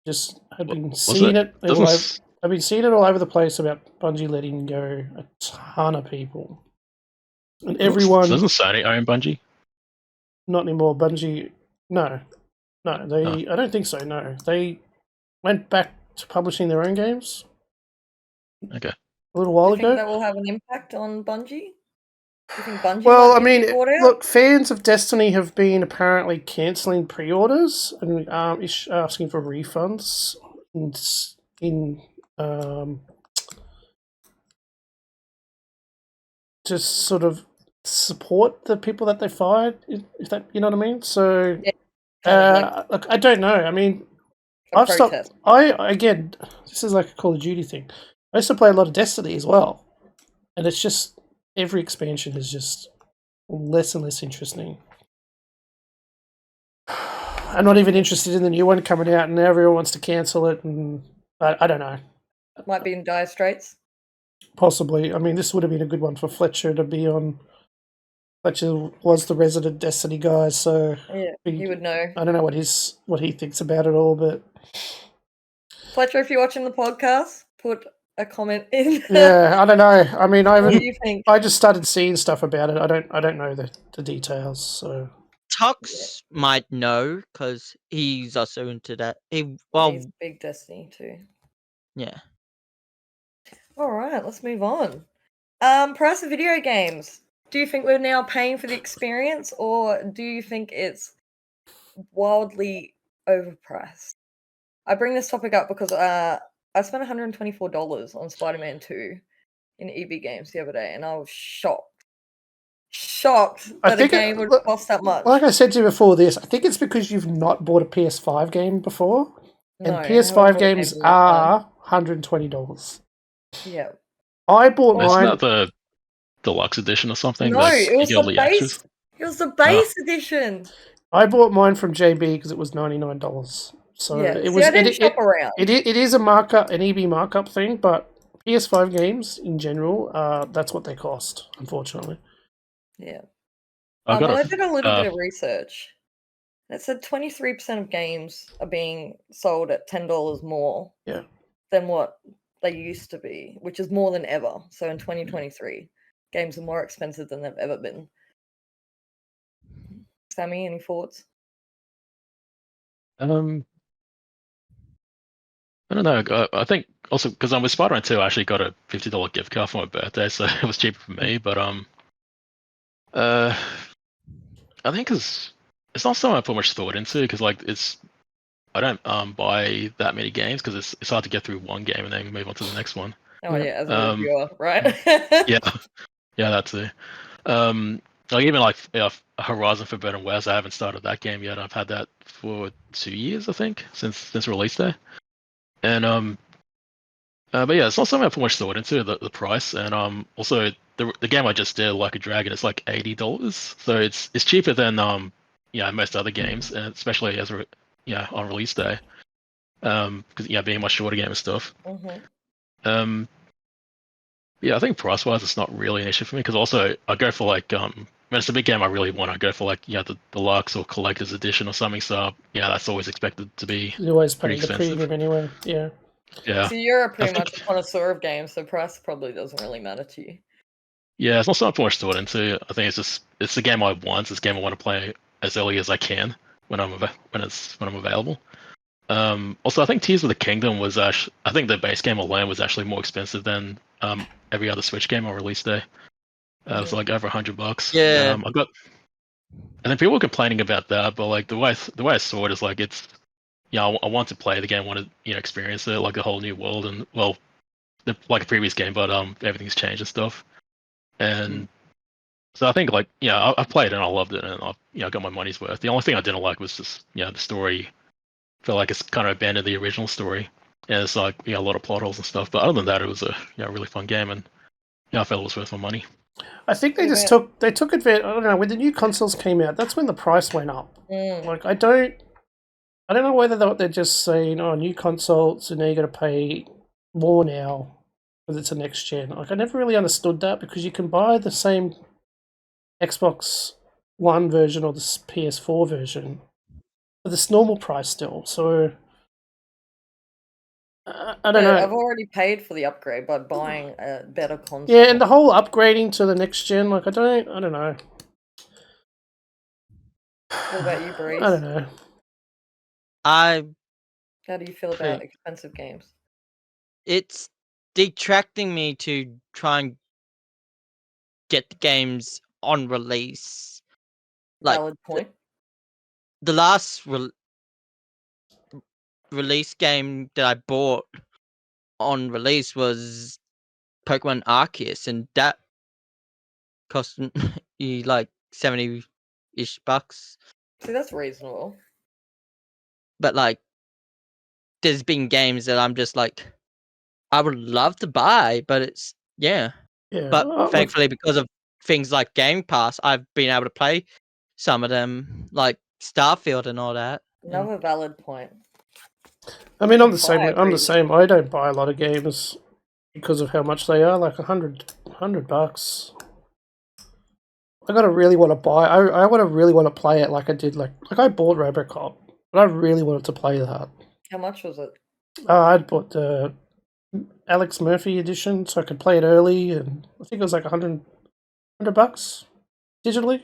Just I've been Was seeing it? it. I've been seeing it all over the place about Bungie letting go a ton of people. and everyone. Doesn't Sony own Bungie? Not anymore. Bungie, no, they. I don't think so. No, they went back to publishing their own games. Okay. A little while Do you think ago. that will have an impact on Bungie? Do you think Bungie Well, I might mean, be bought out? look, fans of Destiny have been apparently cancelling pre-orders and asking for refunds in just sort of support the people that they fired, if that, you know what I mean. So, Yeah, kind of look, I don't know. I mean, a I've protest. stopped. Again, this is like a Call of Duty thing. I used to play a lot of Destiny as well, and it's just every expansion is just less and less interesting. I'm not even interested in the new one coming out, and everyone wants to cancel it. And I don't know. Might be in dire straits. Possibly. I mean, this would have been a good one for Fletcher to be on. Fletcher was the resident Destiny guy, so Yeah, he would know. I don't know what he thinks about it all, but Fletcher, if you're watching the podcast, put a comment in. yeah, I don't know. I mean, What do you think? I just started seeing stuff about it. I don't know the details. So Tux might know because he's also into that. He's big Destiny too. Yeah. All right, let's move on. Price of video games. Do you think we're now paying for the experience, or do you think it's wildly overpriced? I bring this topic up because I spent $124 on Spider-Man 2 in EB Games the other day, and I was shocked that a game would cost that much. Like I said to you before this, I think it's because you've not bought a PS5 game before, and No, PS5 games are $120. Yeah. I bought Isn't mine. that the deluxe edition or something? No, it was the base. It was the base edition. I bought mine from JB because it was $99. So yeah, it was. I didn't shop around. It is a markup, an EB markup thing, but PS5 games in general, that's what they cost, unfortunately. Yeah. I did a little bit of research. It said 23% of games are being sold at $10 more than what they used to be, which is more than ever. So in 2023, games are more expensive than they've ever been. Sammy, any thoughts? I don't know. I think also because I'm with Spider-Man 2, I actually got a $50 gift card for my birthday, so it was cheaper for me. But I think it's not something I put much thought into because like I don't buy that many games because it's hard to get through one game and then move on to the next one. Oh yeah, as a reviewer, right? yeah, that too. Like even like Horizon Forbidden West, I haven't started that game yet. I've had that for 2 years, I think, since release day. And but yeah, it's not something I put much thought into the price. And also the game I just did, Like a Dragon, is like $80, so it's cheaper than most other games, and especially as on release day, because being a much shorter game and stuff. Mm-hmm. Yeah, I think price wise, it's not really an issue for me because also I go for like when it's a big game I really want, I go for like the deluxe or collector's edition or something. So that's always expected to be You always pay pretty the expensive premium anyway. Yeah. Yeah. So you're pretty much a connoisseur of games, so price probably doesn't really matter to you. Yeah, it's not so much thought into. I think it's the game I want. It's a game I want to play as early as I can when I'm available. Also, I think Tears of the Kingdom was I think the base game alone was actually more expensive than every other Switch game on release day. It was like over $100. Yeah. And then people were complaining about that, but like the way I saw it is like it's I want to play the game, I want to experience it like a whole new world, and well, like a previous game, but everything's changed and stuff. And so I think like I played it and I loved it and I got my money's worth. The only thing I didn't like was just the story. I feel like it's kind of abandoned the original story, and it's like a lot of plot holes and stuff. But other than that, it was a really fun game, and I felt it was worth my money. I think they just took advantage. I don't know, when the new consoles came out, that's when the price went up. Like I don't know whether they're just saying, "Oh, new consoles, so now you got to pay more now because it's a next gen." Like I never really understood that because you can buy the same Xbox One version or the PS4 version for this normal price still. So I don't know. I've already paid for the upgrade by buying a better console. Yeah, and the whole upgrading to the next gen, like I don't know. What about you, Breeze? I don't know. How do you feel about expensive games? It's detracting me to try and get the games on release. Like Valid point. the last release game that I bought on release was Pokemon Arceus, and that cost you like 70-ish bucks. See, that's reasonable. But like, there's been games that I'm just like, I would love to buy, but it's Yeah. But thankfully, because of things like Game Pass, I've been able to play some of them, like Starfield and all that. Another valid point. I mean, I'm the Fire same. I'm the breeze. same. I don't buy a lot of games because of how much they are. Like $100. I gotta really want to buy. I want to really want to play it like I did. Like I bought RoboCop, but I really wanted to play that. How much was it? I'd bought the Alex Murphy edition so I could play it early, and I think it was like $100 digitally.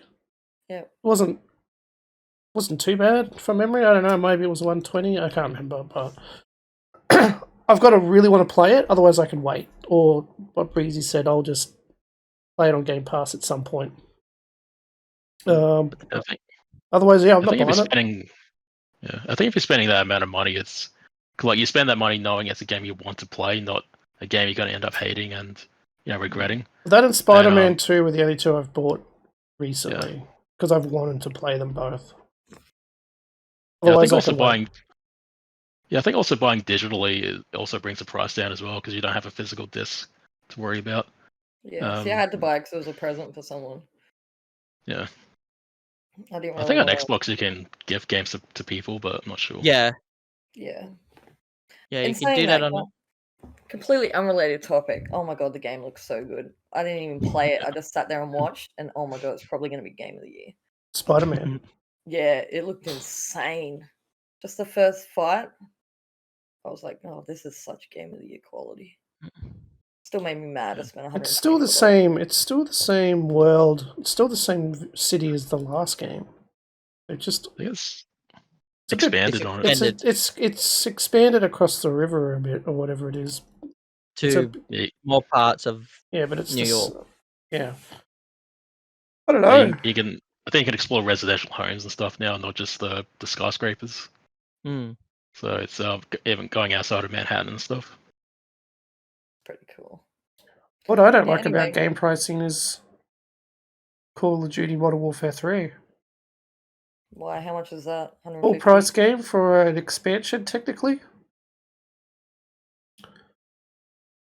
Yeah. It wasn't too bad from memory. I don't know. Maybe it was 120. I can't remember, but I've got to really want to play it. Otherwise, I can wait. Or what Breezy said, I'll just play it on Game Pass at some point. Otherwise, yeah, I'm not buying it. I think if you're spending that amount of money, it's like you spend that money knowing it's a game you want to play, not a game you're going to end up hating and regretting. That and Spider-Man 2 were the only two I've bought recently because I've wanted to play them both. Otherwise, I think also buying digitally also brings the price down as well because you don't have a physical disc to worry about. Yeah, see, I had to buy it because it was a present for someone. Yeah. I didn't. I think on Xbox you can gift games to people, but I'm not sure. Yeah. Yeah. Yeah, you can do that on. Completely unrelated topic. Oh my god, the game looks so good. I didn't even play it. I just sat there and watched, and oh my god, it's probably going to be Game of the Year. Spider-Man. Yeah, it looked insane. Just the first fight, I was like, oh, this is such Game of the Year quality. Still made me mad. I spent $100. It's still the same. It's still the same world. It's still the same city as the last game. It just it's expanded on it. It's expanded across the river a bit or whatever it is to more parts of but it's New York. Yeah, I don't know. I think you can explore residential homes and stuff now, not just the skyscrapers. Mm. So it's even going outside of Manhattan and stuff. Pretty cool. What I don't like about game pricing is Call of Duty Modern Warfare 3. Why? How much is that? Full price game for an expansion, technically.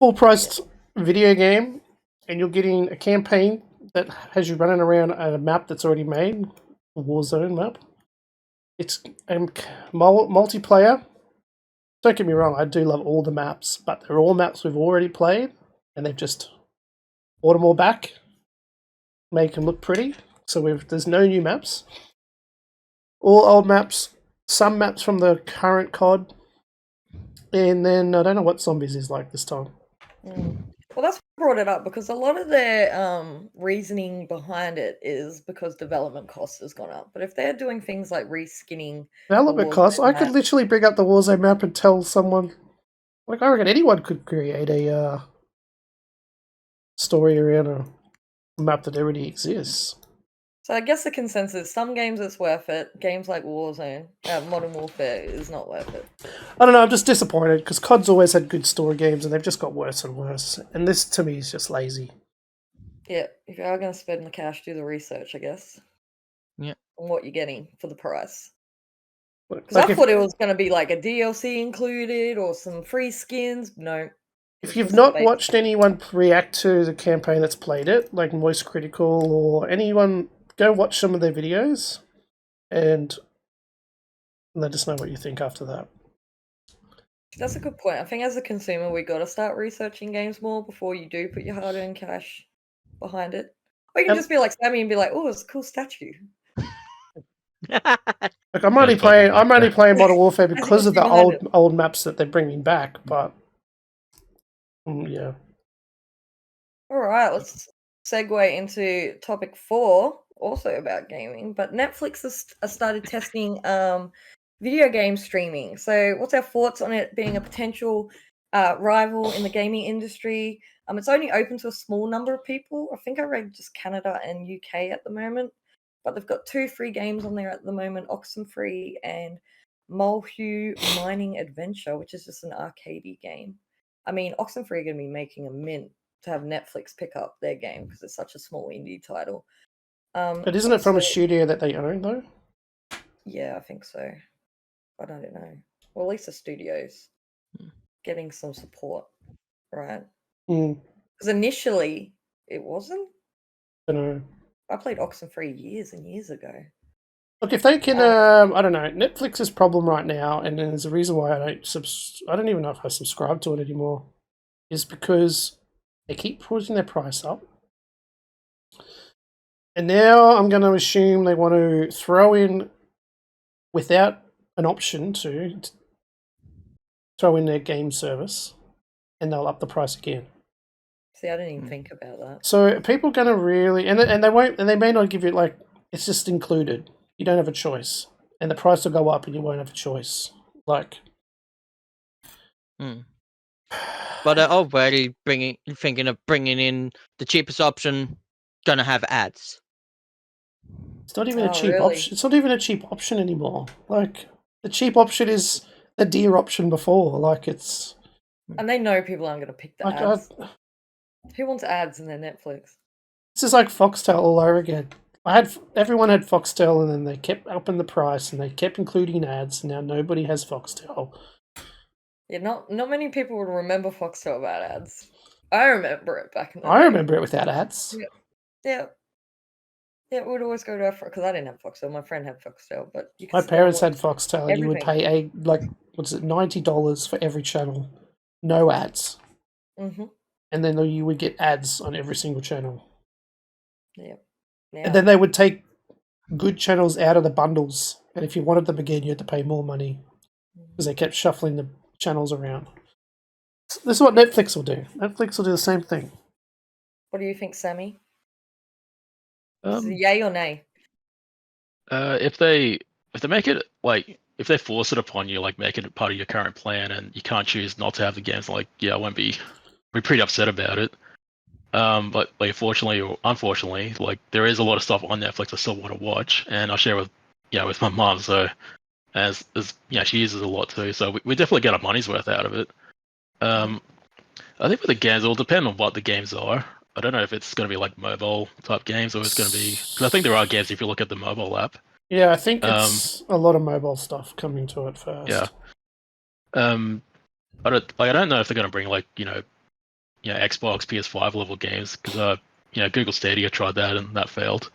Full priced video game, and you're getting a campaign that has you running around at a map that's already made, a Warzone map. It's multiplayer. Don't get me wrong, I do love all the maps, but they're all maps we've already played, and they've just brought them all back, make them look pretty. So there's no new maps. All old maps, some maps from the current COD, and then I don't know what Zombies is like this time. Well, that's brought it up because a lot of their reasoning behind it is because development costs has gone up. But if they're doing things like reskinning development costs, I could literally bring up the Warzone map and tell someone, like I reckon anyone could create a story around a map that already exists. So I guess the consensus: some games it's worth it. Games like Warzone, Modern Warfare is not worth it. I don't know. I'm just disappointed because COD's always had good story games, and they've just got worse and worse. And this, to me, is just lazy. Yeah, if you are going to spend the cash, do the research, I guess. Yeah. On what you're getting for the price. Because I thought it was going to be like a DLC included or some free skins. No. If you've not watched anyone react to the campaign that's played it, like Moist Critical or anyone, go watch some of their videos and let us know what you think after that. That's a good point. I think as a consumer, we got to start researching games more before you do put your hard-earned cash behind it. Or you can just be like Sammy and be like, oh, it's a cool statue. Like I'm Yeah, only it's probably playing Modern Warfare I see because of what's the behind it. old maps that they're bringing back. But yeah, All right, let's segue into topic 4, also about gaming. But Netflix has started testing video game streaming. So, what's our thoughts on it being a potential rival in the gaming industry? It's only open to a small number of people. I think I read just Canada and UK at the moment, but they've got 2 free games on there at the moment: Oxenfree and Molehill Mining Adventure, which is just an arcadey game. I mean, Oxenfree are going to be making a mint to have Netflix pick up their game because it's such a small indie title. but isn't it from a studio that they own though? Yeah, I think so. But I don't know. Well, at least the studio's getting some support, right? Mm, Because initially it wasn't. I don't know. I played Oxenfree years and years ago. Look, if they can, I don't know. Netflix's problem right now, and there's a reason why I don't even know if I subscribe to it anymore, is because they keep pushing their price up. And now I'm going to assume they want to throw in, without an option to throw in their game service, and they'll up the price again. See, I didn't even think about that. So people are going to really, and they won't, and they may not give you like it's just included. You don't have a choice, and the price will go up, and you won't have a choice. Like, But they're already thinking of bringing in the cheapest option, gonna have ads. it's not even a Oh, cheap really? option. It's not even a cheap option anymore. Like the cheap option is the dear option before. Like it's And they know people aren't going to pick the like ads. Who wants ads in their Netflix? this is like Foxtel all over again. Everyone had Foxtel, and then they kept upping the price, and they kept including ads. And now nobody has Foxtel. Yeah, not many people would remember Foxtel about ads. I remember it back in the I day. remember it without ads. Yeah. Yeah, we would always go to our because I didn't have Foxtel. My friend had Foxtel, but you could My still parents watch had Foxtel, and you would everything. pay what's it, $90 for every channel, no ads, Mm-hmm. and then you would get ads on every single channel. Yeah. And then they would take good channels out of the bundles, and if you wanted them again, you had to pay more money because they kept shuffling the channels around. This is what Netflix will do. Netflix will do the same thing. What do you think, Sammy? Is it Um, yay or nay? if they make it like if they force it upon you, like make it part of your current plan, and you can't choose not to have the games, like yeah, I won't be pretty upset about it. But like fortunately or unfortunately, like there is a lot of stuff on Netflix I still want to watch, and I share with with my mom. So as she uses a lot too. So we definitely get our money's worth out of it. I think with the games, it'll depend on what the games are. I don't know if it's going to be like mobile type games, or it's going to be because I think there are games if you look at the mobile app. Yeah, I think Um, it's a lot of mobile stuff coming to it first. yeah. I don't know if they're going to bring like Xbox, PS5 level games because Google Stadia tried that and that failed.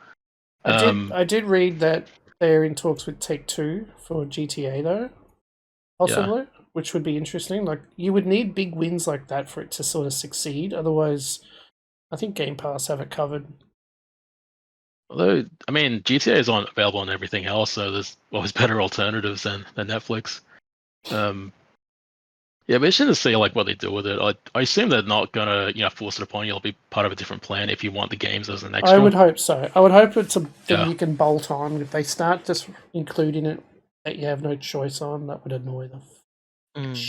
I did read that they're in talks with Take-Two for GTA though, possibly, which would be interesting. Like you would need big wins like that for it to sort of succeed. Otherwise, I think Game Pass have it covered. Although, I mean, GTA is available on everything else, so there's always better alternatives than Netflix. Yeah, but it's interesting to see like what they do with it. I assume they're not gonna force it upon you. It'll be part of a different plan if you want the games as an extra. I would hope so. I would hope it's a thing Yeah. you can bolt on. If they start just including it that you have no choice on, that would annoy them.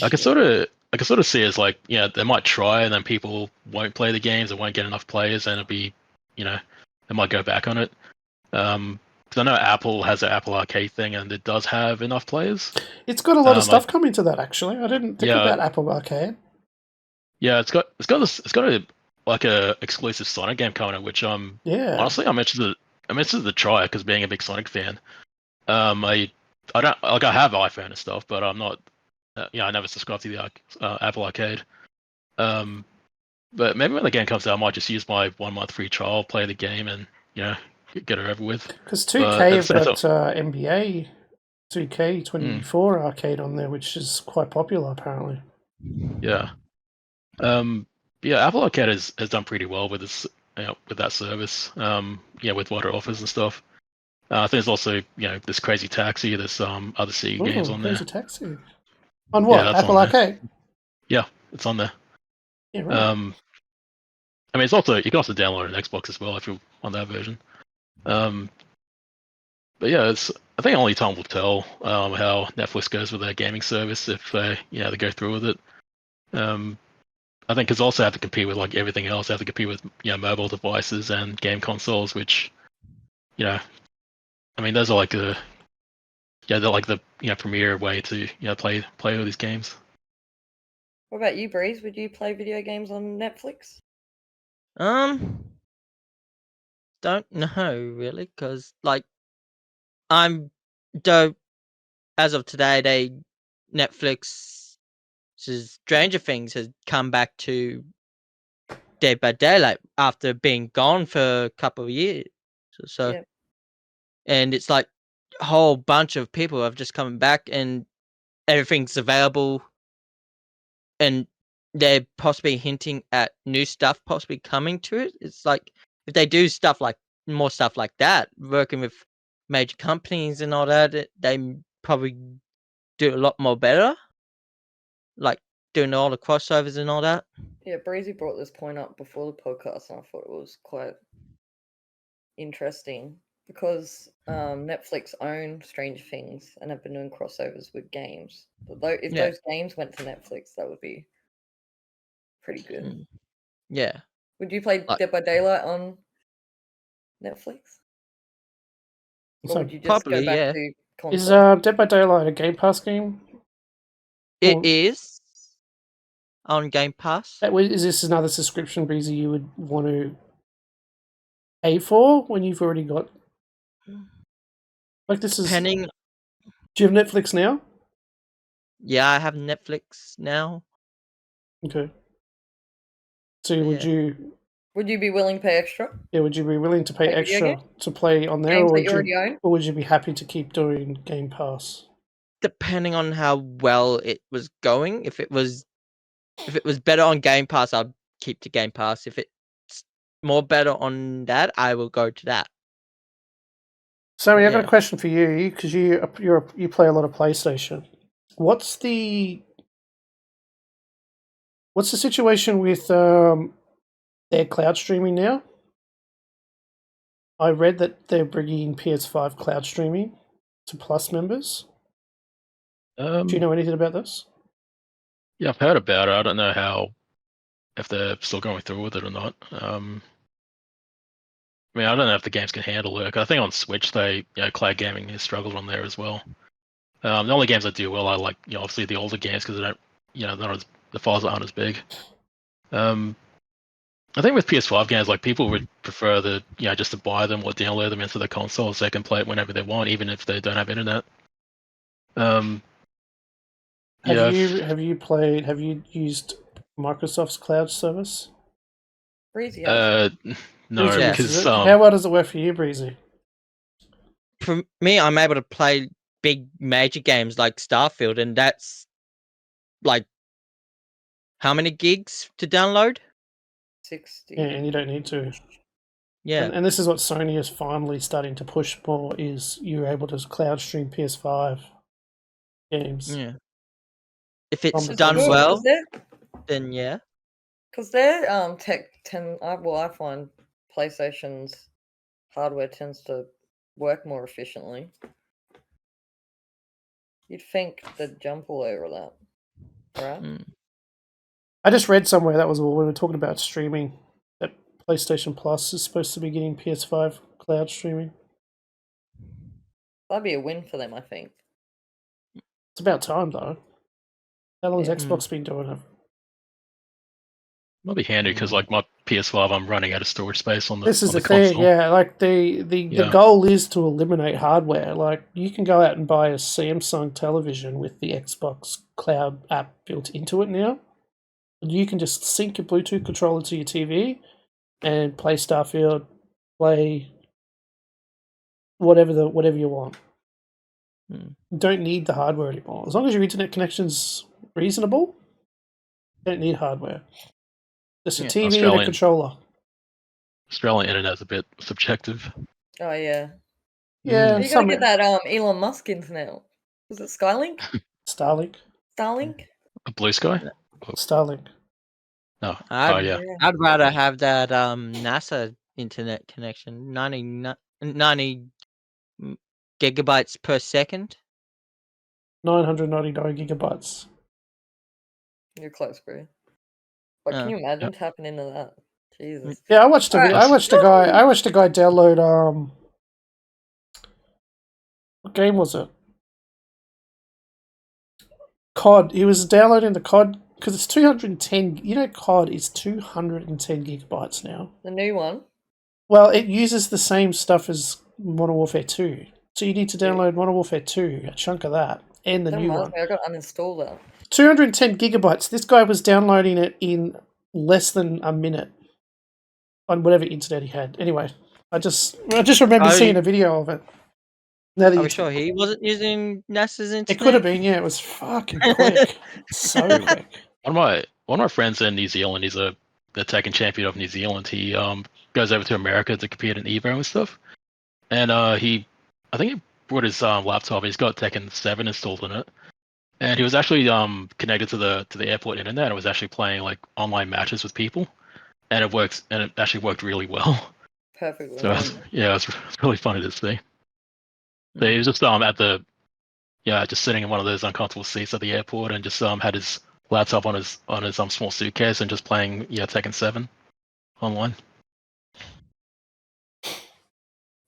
I can sort of see it as like they might try and then people won't play the games and won't get enough players and it'll be they might go back on it. Because I know Apple has an Apple Arcade thing and it does have enough players. It's got a lot of stuff coming to that actually. I didn't think about Apple Arcade. Yeah, it's got a exclusive Sonic game coming out, which honestly I'm interested to try it because being a big Sonic fan. I don't like I have iPhone and stuff, but I'm not. I never subscribed to the Apple Arcade. But maybe when the game comes out, I might just use my 1 month free trial, play the game, and get it over with. Because 2K have got NBA 2K24 arcade on there, which is quite popular apparently. Yeah. Apple Arcade has done pretty well with this, with that service. With what it offers and stuff. I think there's also this Crazy Taxi. There's some other Sega games Ooh, on Crazy there. Taxi. On Yeah, what? that's Apple on there. Arcade? Yeah, it's on there. Yeah, right. I mean, it's also you can also download an Xbox as well if you want that version. But yeah, I think only time will tell how Netflix goes with their gaming service if they go through with it. I think because also have to compete with like everything else. They have to compete with mobile devices and game consoles, which I mean those are like they're like the premier way to play all these games. What about you, Breeze? Would you play video games on Netflix? Don't know really, because like I'm though as of today, Netflix's Stranger Things has come back to Dead by Daylight after being gone for a couple of years. So Yeah. and it's like a whole bunch of people have just come back and everything's available, and they're possibly hinting at new stuff possibly coming to it. It's like if they do more stuff like that, working with major companies and all that, they probably do a lot more better. Like doing all the crossovers and all that. Yeah, Breezy brought this point up before the podcast, and I thought it was quite interesting because Netflix own Stranger Things and have been doing crossovers with games. Although if Yeah. those games went to Netflix, that would be pretty good. Mm. Yeah. Would you play Like Dead by Daylight on Netflix? Or So would you just probably, go back yeah. to is console? Dead by Daylight a Game Pass game? It Or is on Game Pass. is this another subscription, Breezy, you would want to pay for when you've already got like this is? Depending, Do you have Netflix now? yeah, I have Netflix now. Okay. So But would yeah. you? Would you be willing to pay extra? Yeah, would you be willing to pay Play video extra to play on there, Games or that you already own? would you be happy to keep doing Game Pass? Depending on how well it was going. If it was better on Game Pass, I'll keep to Game Pass. If it's more better on that, I will go to that. Sammy, But I've got a yeah. question for you because you play a lot of PlayStation. What's the situation with their cloud streaming now? I read that they're bringing PS5 cloud streaming to Plus members. Do you know anything about this? Yeah, I've heard about it. I don't know if they're still going through with it or not. I mean, I don't know if the games can handle it. I think on Switch, cloud gaming has struggled on there as well. The only games that do well are like, obviously the older games because they don't, the files aren't as big. I think with PS5 games, like people would prefer just to buy them or download them into the console so they can play it whenever they want, even if they don't have internet. Have you used Microsoft's cloud service? Breezy has. No, Breezy Yeah. uses because it. How well does it work for you, Breezy? For me, I'm able to play big major games like Starfield, and that's like how many gigs to download? 60. Yeah, and you don't need to. Yeah. And this is what Sony is finally starting to push more: is you're able to cloud stream PS5 games. Yeah. If it's It's done good, well, then yeah. Because their I find PlayStation's hardware tends to work more efficiently. You'd think they'd jump all over that, right? Mm. I just read somewhere that was when we were talking about streaming that PlayStation Plus is supposed to be getting PS5 cloud streaming. That'd be a win for them, I think. It's about time though. How long's Yeah. Xbox been doing it? Might be handy because like my PS5, I'm running out of storage space on the This is on the the thing, console. yeah. Like the goal is to eliminate hardware. Like you can go out and buy a Samsung television with the Xbox Cloud app built into it now. You can just sync your Bluetooth controller to your TV and play Starfield, play whatever you want. Mm. You don't need the hardware anymore. As long as your internet connection's reasonable, you don't need hardware. Just a Yeah. TV and a controller. Australian internet's a bit subjective. Oh yeah. Yeah, You gotta get that Elon Musk internet. Was it Skylink? Starlink. Starlink? A blue sky? Starlink. No. I'd Oh yeah. I'd rather have that NASA internet connection, 90 gigabytes per second. 999 gigabytes. You're close, bro. But can you imagine tapping into that? Jesus. Yeah, I watched a Alright. I watched a guy download what game was it? COD. He was downloading the COD because it's 210. You know, COD is 210 gigabytes now. The new one. Well, it uses the same stuff as Modern Warfare 2, so you need to download Modern Warfare 2, a chunk of that, and the That new reminds one. me, I got to uninstall that. 210 gigabytes. This guy was downloading it in less than a minute on whatever internet he had. Anyway, I just remember seeing a video of it. Now that Are you we sure he wasn't using NASA's internet? It could have been, yeah. It was fucking quick, so quick. One of my friends in New Zealand, he's the Tekken champion of New Zealand. He goes over to America to compete in Evo and stuff. And I think he brought his laptop. He's got Tekken 7 installed in it. And he was actually connected to the airport internet and was actually playing like online matches with people. And it actually worked really well. Perfectly. So yeah, it's really funny to see. So he was just just sitting in one of those uncomfortable seats at the airport and just had his laptop on his small suitcase and just playing Tekken 7 online.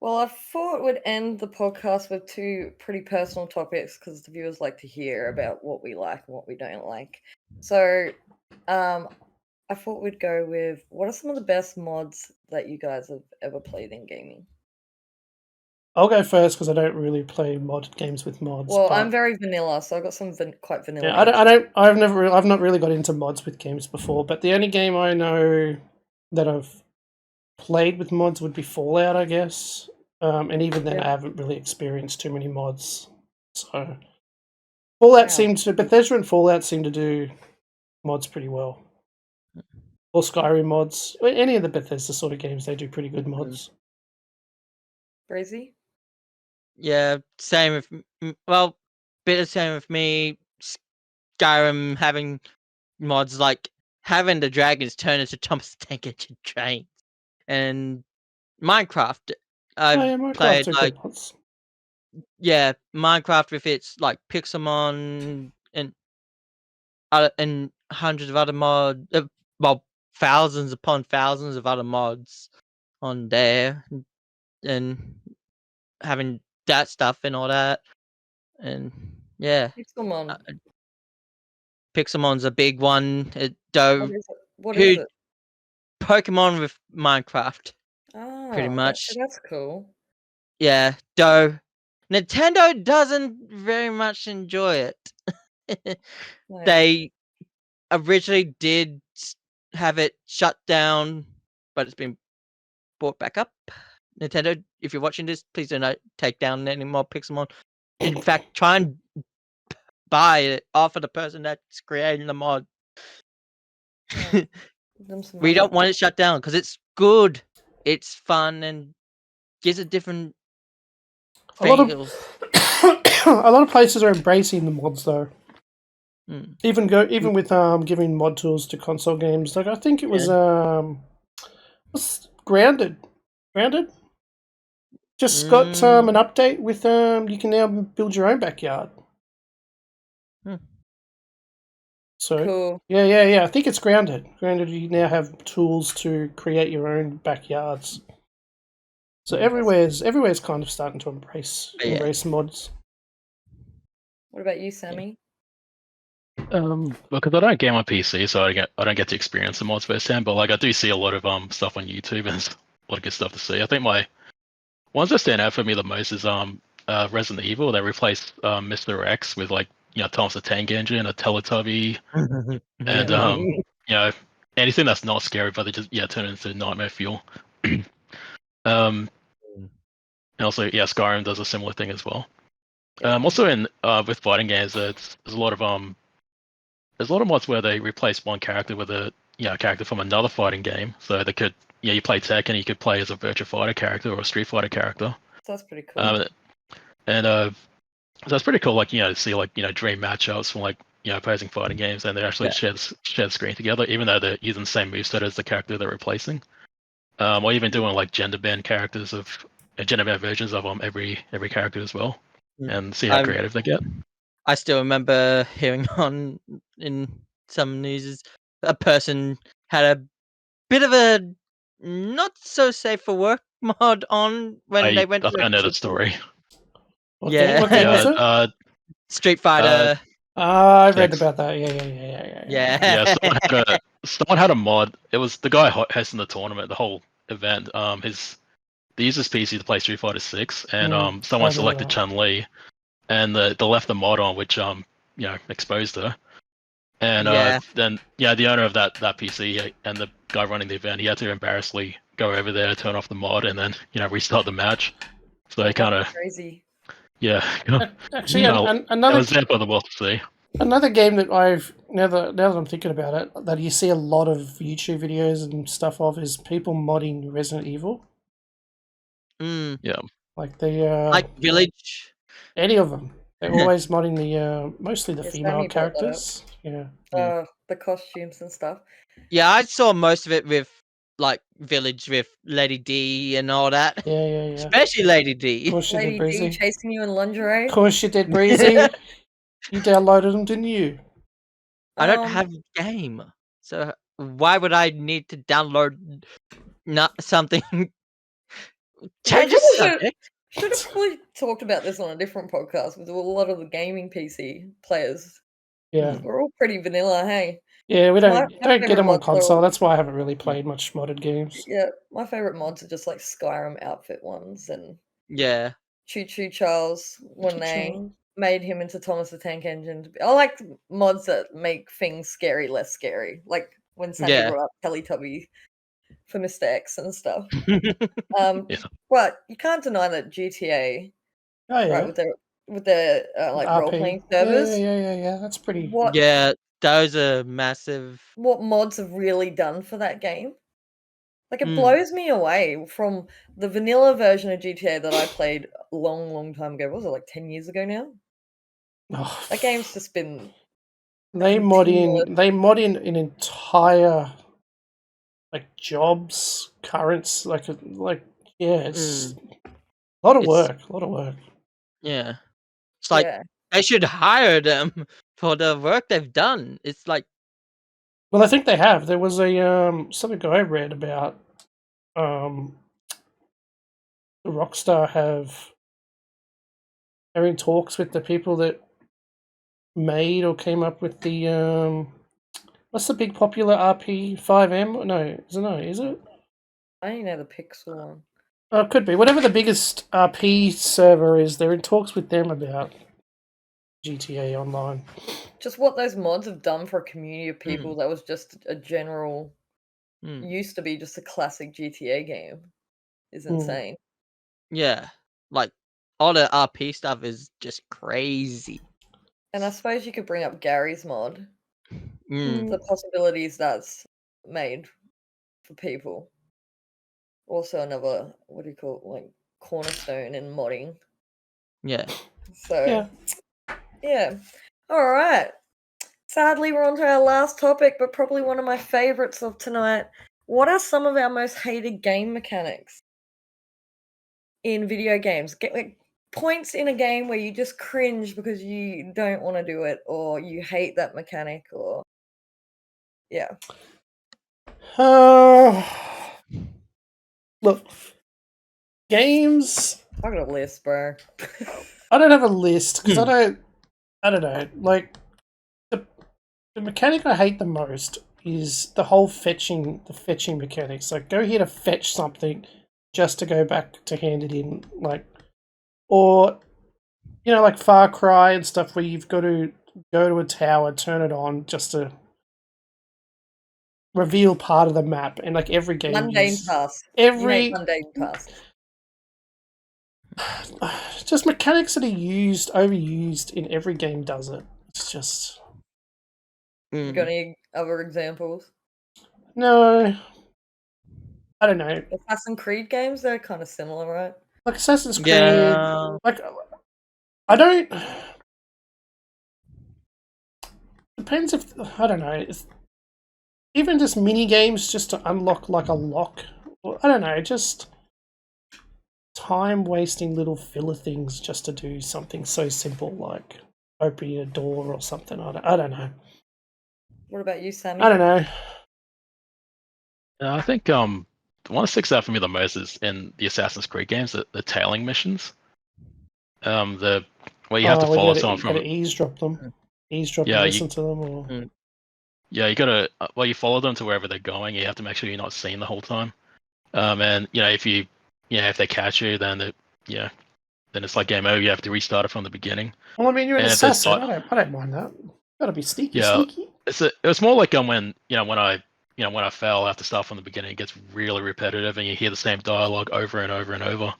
Well, I thought we'd end the podcast with two pretty personal topics because the viewers like to hear about what we like and what we don't like. So, I thought we'd go with what are some of the best mods that you guys have ever played in gaming? I'll go first because I don't really play modded games with mods. Well, but I'm very vanilla, so I've got some quite vanilla. yeah, I've not really got into mods with games before. But the only game I know that I've played with mods would be Fallout, I guess. And even then, I haven't really experienced too many mods. So Bethesda and Fallout seem to do mods pretty well. Or Skyrim mods. Any of the Bethesda sort of games, they do pretty good mods. Crazy? Yeah, same with bit of same with me. Skyrim having mods like having the dragons turn into Thomas the Tank Engine trains, and Minecraft. I've played like Minecraft with its like Pixelmon and hundreds of other mods. Thousands upon thousands of other mods on there, and having that stuff and all that, and yeah, Pixelmon. Pixelmon's a big one. What is it? Pokemon with Minecraft, pretty Oh, much. that's cool. Yeah, though Nintendo doesn't very much enjoy it. They originally did have it shut down, but it's been brought back up. Nintendo, if you're watching this, please do not take down any more Pixelmon. In fact, try and buy it off of the person that's creating the mod. We don't want it shut down because it's good, it's fun, and gives a different feel. A lot of places are embracing the mods though. Even with giving mod tools to console games. Like I think it was what's Grounded just got an update with you can now build your own backyard. So cool. Yeah. I think it's Grounded. You now have tools to create your own backyards. So everywhere's kind of starting to embrace mods. What about you, Sammy? Because I don't game on PC, so I don't get to experience the mods firsthand. But like I do see a lot of stuff on YouTube, and there's a lot of good stuff to see. I think my ones that stand out for me the most is Resident Evil. They replaced Mr. X with like Thomas the Tank Engine, a Teletubby, and anything that's not scary, but they just turn it into nightmare fuel. And also Skyrim does a similar thing as well. Also in with fighting games, there's a lot of mods where they replace one character with a character from another fighting game. So they could you play Tekken, you could play as a Virtua Fighter character or a Street Fighter character. So that's pretty cool. And so it's pretty cool, like, to see, like, dream matchups from, like, opposing fighting games, and they actually share the screen together, even though they're using the same moveset as the character they're replacing. Or even doing, like, gender band versions of every character as well, and see how creative they get. I still remember hearing in some news a person had a bit of a not so safe for work mod on when they went I to think I know the story. What Yeah. What game was it? Street Fighter. I read Six. about that. Yeah. Yeah. Someone had a mod. It was the guy hosting the tournament, the whole event. They used his PC to play Street Fighter 6, and I someone remember selected that. Chun-Li, and they left the mod on, which exposed her. And Yeah. then the owner of that PC and the guy running the event, he had to embarrassingly go over there, turn off the mod, and then restart the match. So they kind of crazy. Actually, it another was there for the world to see. another game that I've now that I'm thinking about it, that you see a lot of YouTube videos and stuff of, is people modding Resident Evil. Mm. Yeah. Like the Like Village. any of them. They're always modding the mostly the Yeah, female Sammy brought that up. characters. Yeah. The costumes and stuff. Yeah, I saw most of it with like Village with Lady D and all that. Yeah. Especially Lady Of D. course you did, Lady D Breezy. chasing you in lingerie. Of course you did, Breezy. You downloaded them, didn't you? I don't have a game, so why would I need to download not something? Change the subject. Should have probably talked about this on a different podcast with a lot of the gaming PC players. Yeah. We're all pretty vanilla, hey. Yeah, we don't get favorite them on mods are console. all- That's why I haven't really played much modded games. Yeah, my favorite mods are just like Skyrim outfit ones and Yeah. Choo Choo Charles when they Choo-choo. made him into Thomas the Tank Engine. I like mods that make things scary less scary, like when Sammy Yeah. brought up Teletubby for Mr. X and stuff. Yeah. But you can't deny that GTA, Oh yeah. right, with their like RP. role playing servers. Yeah. That's pretty. Yeah, those are massive. What mods have really done for that game? Like it Mm. blows me away from the vanilla version of GTA that I played a long time ago. What was it, like 10 years ago now? Oh, That game's just been they mod in an entire like jobs, currents, it's a lot of work. Yeah. It's like yeah. they should hire them for the work they've done. It's like Well, I think they have. There was a something I read about the Rockstar are in talks with the people that made or came up with the what's the big popular RP5M? No, is it? I don't know the Pixel one. Oh, it could be. Whatever the biggest RP server is, they're in talks with them about GTA Online. Just what those mods have done for a community of people that was just a general used to be just a classic GTA game is insane. Yeah. Like all the RP stuff is just crazy. And I suppose you could bring up Gary's mod. Mm. The possibilities that's made for people. Also another, what do you call it, like cornerstone in modding. Yeah. So yeah. All right. Sadly, we're on to our last topic, but probably one of my favorites of tonight. What are some of our most hated game mechanics in video games? Like points in a game where you just cringe because you don't want to do it, or you hate that mechanic, or yeah. Look, games. I got a list, bro. I don't have a list because I don't know. Like the mechanic I hate the most is the whole fetching mechanics. Like go here to fetch something just to go back to hand it in, like, or like Far Cry and stuff where you've got to go to a tower, turn it on just to reveal part of the map, and like every game Mundane tasks. Mundane tasks. Just mechanics that are overused in every game does it. It's just. You got any other examples? No. I don't know. Assassin's Creed games, they're kind of similar, right? Like Assassin's Creed, Yeah. like I don't. Depends if I don't know. It's, even just mini games just to unlock like a lock. I don't know. Just time wasting little filler things just to do something so simple like opening a door or something. I don't know. What about you, Sammy? I don't know. I think the one that sticks out for me the most is in the Assassin's Creed games, the tailing missions. The where you have to follow someone you from. gotta eavesdrop them, eavesdrop and Yeah, listen to them, or Yeah, you gotta you follow them to wherever they're going. You have to make sure you're not seen the whole time. And if they catch you, then then it's like game over. You have to restart it from the beginning. well, I mean, you're an And if there's assassin. I don't mind that. Gotta be sneaky, yeah, sneaky. it was more like when I fell, I have to start from the beginning. It gets really repetitive, and you hear the same dialogue over and over and over.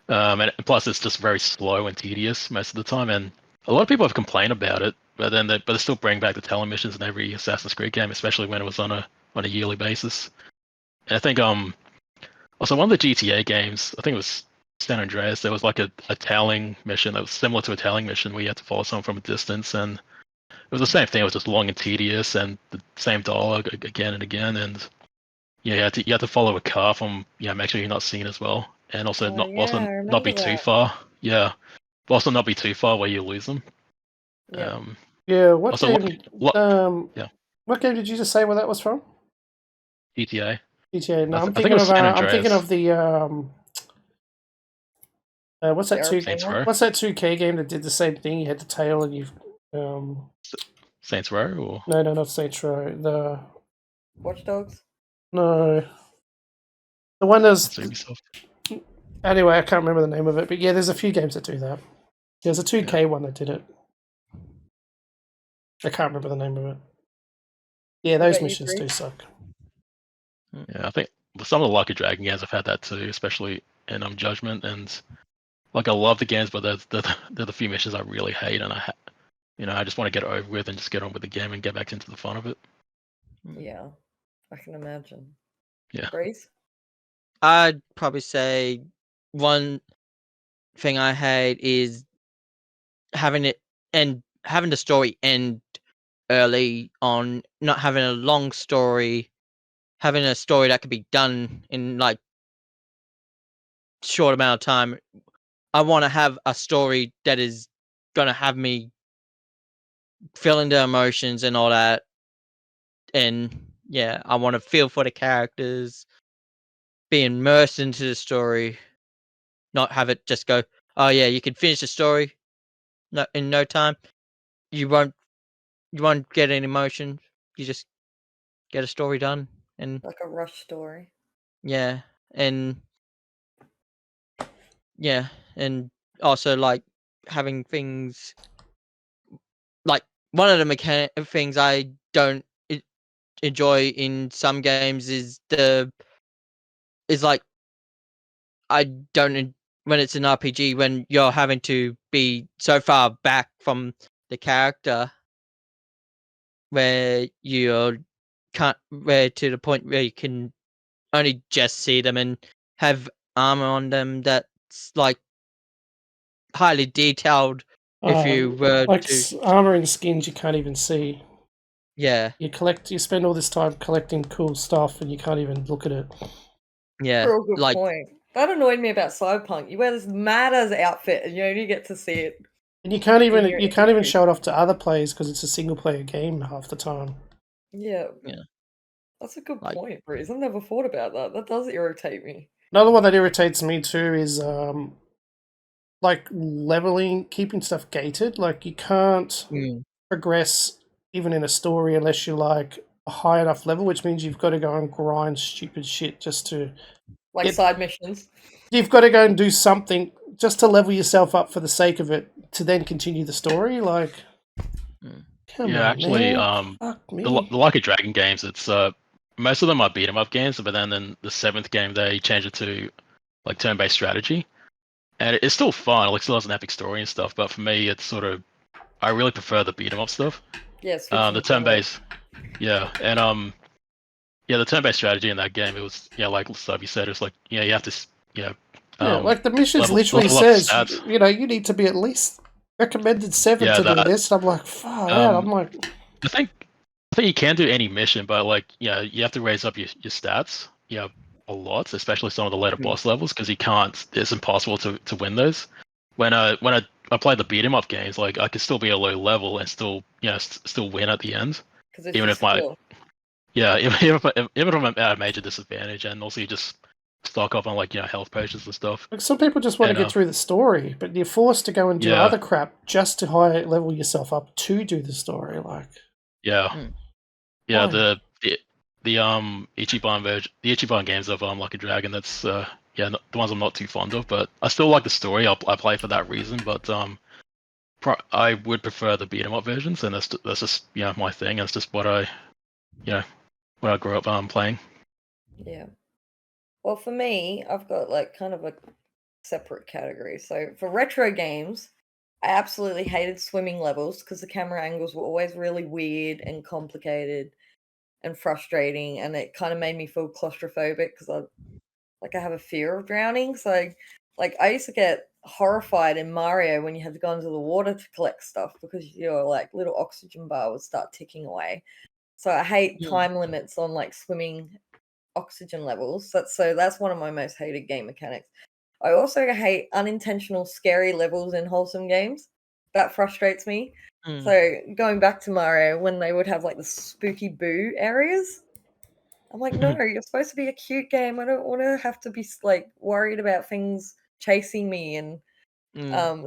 And plus, it's just very slow and tedious most of the time. And a lot of people have complained about it, but they still bring back the telemissions in every Assassin's Creed game, especially when it was on a yearly basis. And I think also one of the GTA games, I think it was San Andreas, there was like a tailing mission that was similar to a tailing mission where you had to follow someone from a distance, and it was the same thing. It was just long and tedious, and the same dialogue again and again. And you had to follow a car from make sure you're not seen as well, and also Oh, yeah, I not be remember too that. far. Yeah, but also not be too far where you lose them. Yeah. Yeah. What Also, game? yeah, What game did you just say where that was from? GTA. GTA. No, I think it was San I'm thinking Andreas. of the what's that The two? airplane Saints one? Row. What's that 2K game that did the same thing? You had the tail and you Saints Row, or no, not Saints Row. The Watch Dogs? no, the one that's that's Ubisoft. anyway. I can't remember the name of it, but yeah, there's a few games that do that. There's a 2K one that did it. I can't remember the name of it. Yeah, those about you, missions Bree? do suck. Yeah, I think some of the Lucky Dragon games have had that too, especially in Judgment. And like I love the games, but they're the few missions I really hate, and I just want to get it over with and just get on with the game and get back into the fun of it. Yeah, I can imagine. Yeah. Breeze? I'd probably say one thing I hate is having the story end early on, not having a long story, having a story that could be done in like short amount of time. I want to have a story that is gonna have me feeling the emotions and all that, and yeah, I want to feel for the characters, be immersed into the story, not have it just go, oh yeah, you can finish the story in no time. You won't get any emotion. You just get a story done, and Like a rush story. yeah, and yeah, and also like having things like one of the things I don't enjoy in some games is like I don't when it's an RPG when you're having to be so far back from the character where you can't where to the point where you can only just see them and have armor on them that's like highly detailed if you were Like to armor and skins you can't even see. yeah You spend all this time collecting cool stuff and you can't even look at it. Real good like point. That annoyed me about Cyberpunk. You wear this mad-as outfit and you only get to see it. And you can't even your you can't even inventory. show it off to other players because it's a single player game half the time. Yeah. Yeah. That's a good Like- point, Breeze. I've never thought about that. That does irritate me. Another one that irritates me too is like leveling, keeping stuff gated. Like you can't progress even in a story unless you're like a high enough level, which means you've got to go and grind stupid shit just to Like side missions. You've got to go and do something just to level yourself up for the sake of it to then continue the story. Like, come on, actually, man. Fuck me. the Lucky Dragon games, it's most of them are beat 'em up games, but then in the 7th game they change it to like turn-based strategy, and it's still fun. Like, it still has an epic story and stuff. But for me, it's sort of I really prefer the beat 'em up stuff. Yes. The turn-based, yeah, and the turn-based strategy in that game, it was like Stubby said, it's like you have to Yeah, like the missions literally level up says, stats. you need to be at least recommended 7 Yeah, to do that. this. And I'm like, far out. I'm like, I think you can do any mission, but like, yeah, you have to raise up your stats, a lot, especially some of the later boss levels, because you can't. It's impossible to win those. When I play the beat 'em up games, like I could still be a low level and still still win at the end, Because it's even your if my skill. even if I'm at a major disadvantage, and also you just stock up on like health potions and stuff. like some people just want to get through the story, but you're forced to go and do other crap just to high level yourself up to do the story. Like, yeah, why? the Ichiban version, the Ichiban games of Like a Dragon. That's the ones I'm not too fond of, but I still like the story. I play for that reason, but I would prefer the beat 'em up versions, and that's just my thing. That's just what I what I grew up playing. Yeah. Well, for me, I've got like kind of a separate category. So for retro games, I absolutely hated swimming levels because the camera angles were always really weird and complicated and frustrating, and it kind of made me feel claustrophobic because I have a fear of drowning. So like I used to get horrified in Mario when you had to go into the water to collect stuff because your like little oxygen bar would start ticking away. So I hate time limits on like swimming oxygen levels. That's one of my most hated game mechanics. I also hate unintentional scary levels in wholesome games. That frustrates me. So going back to Mario, when they would have like the spooky boo areas, I'm like, no, you're supposed to be a cute game. I don't want to have to be like worried about things chasing me and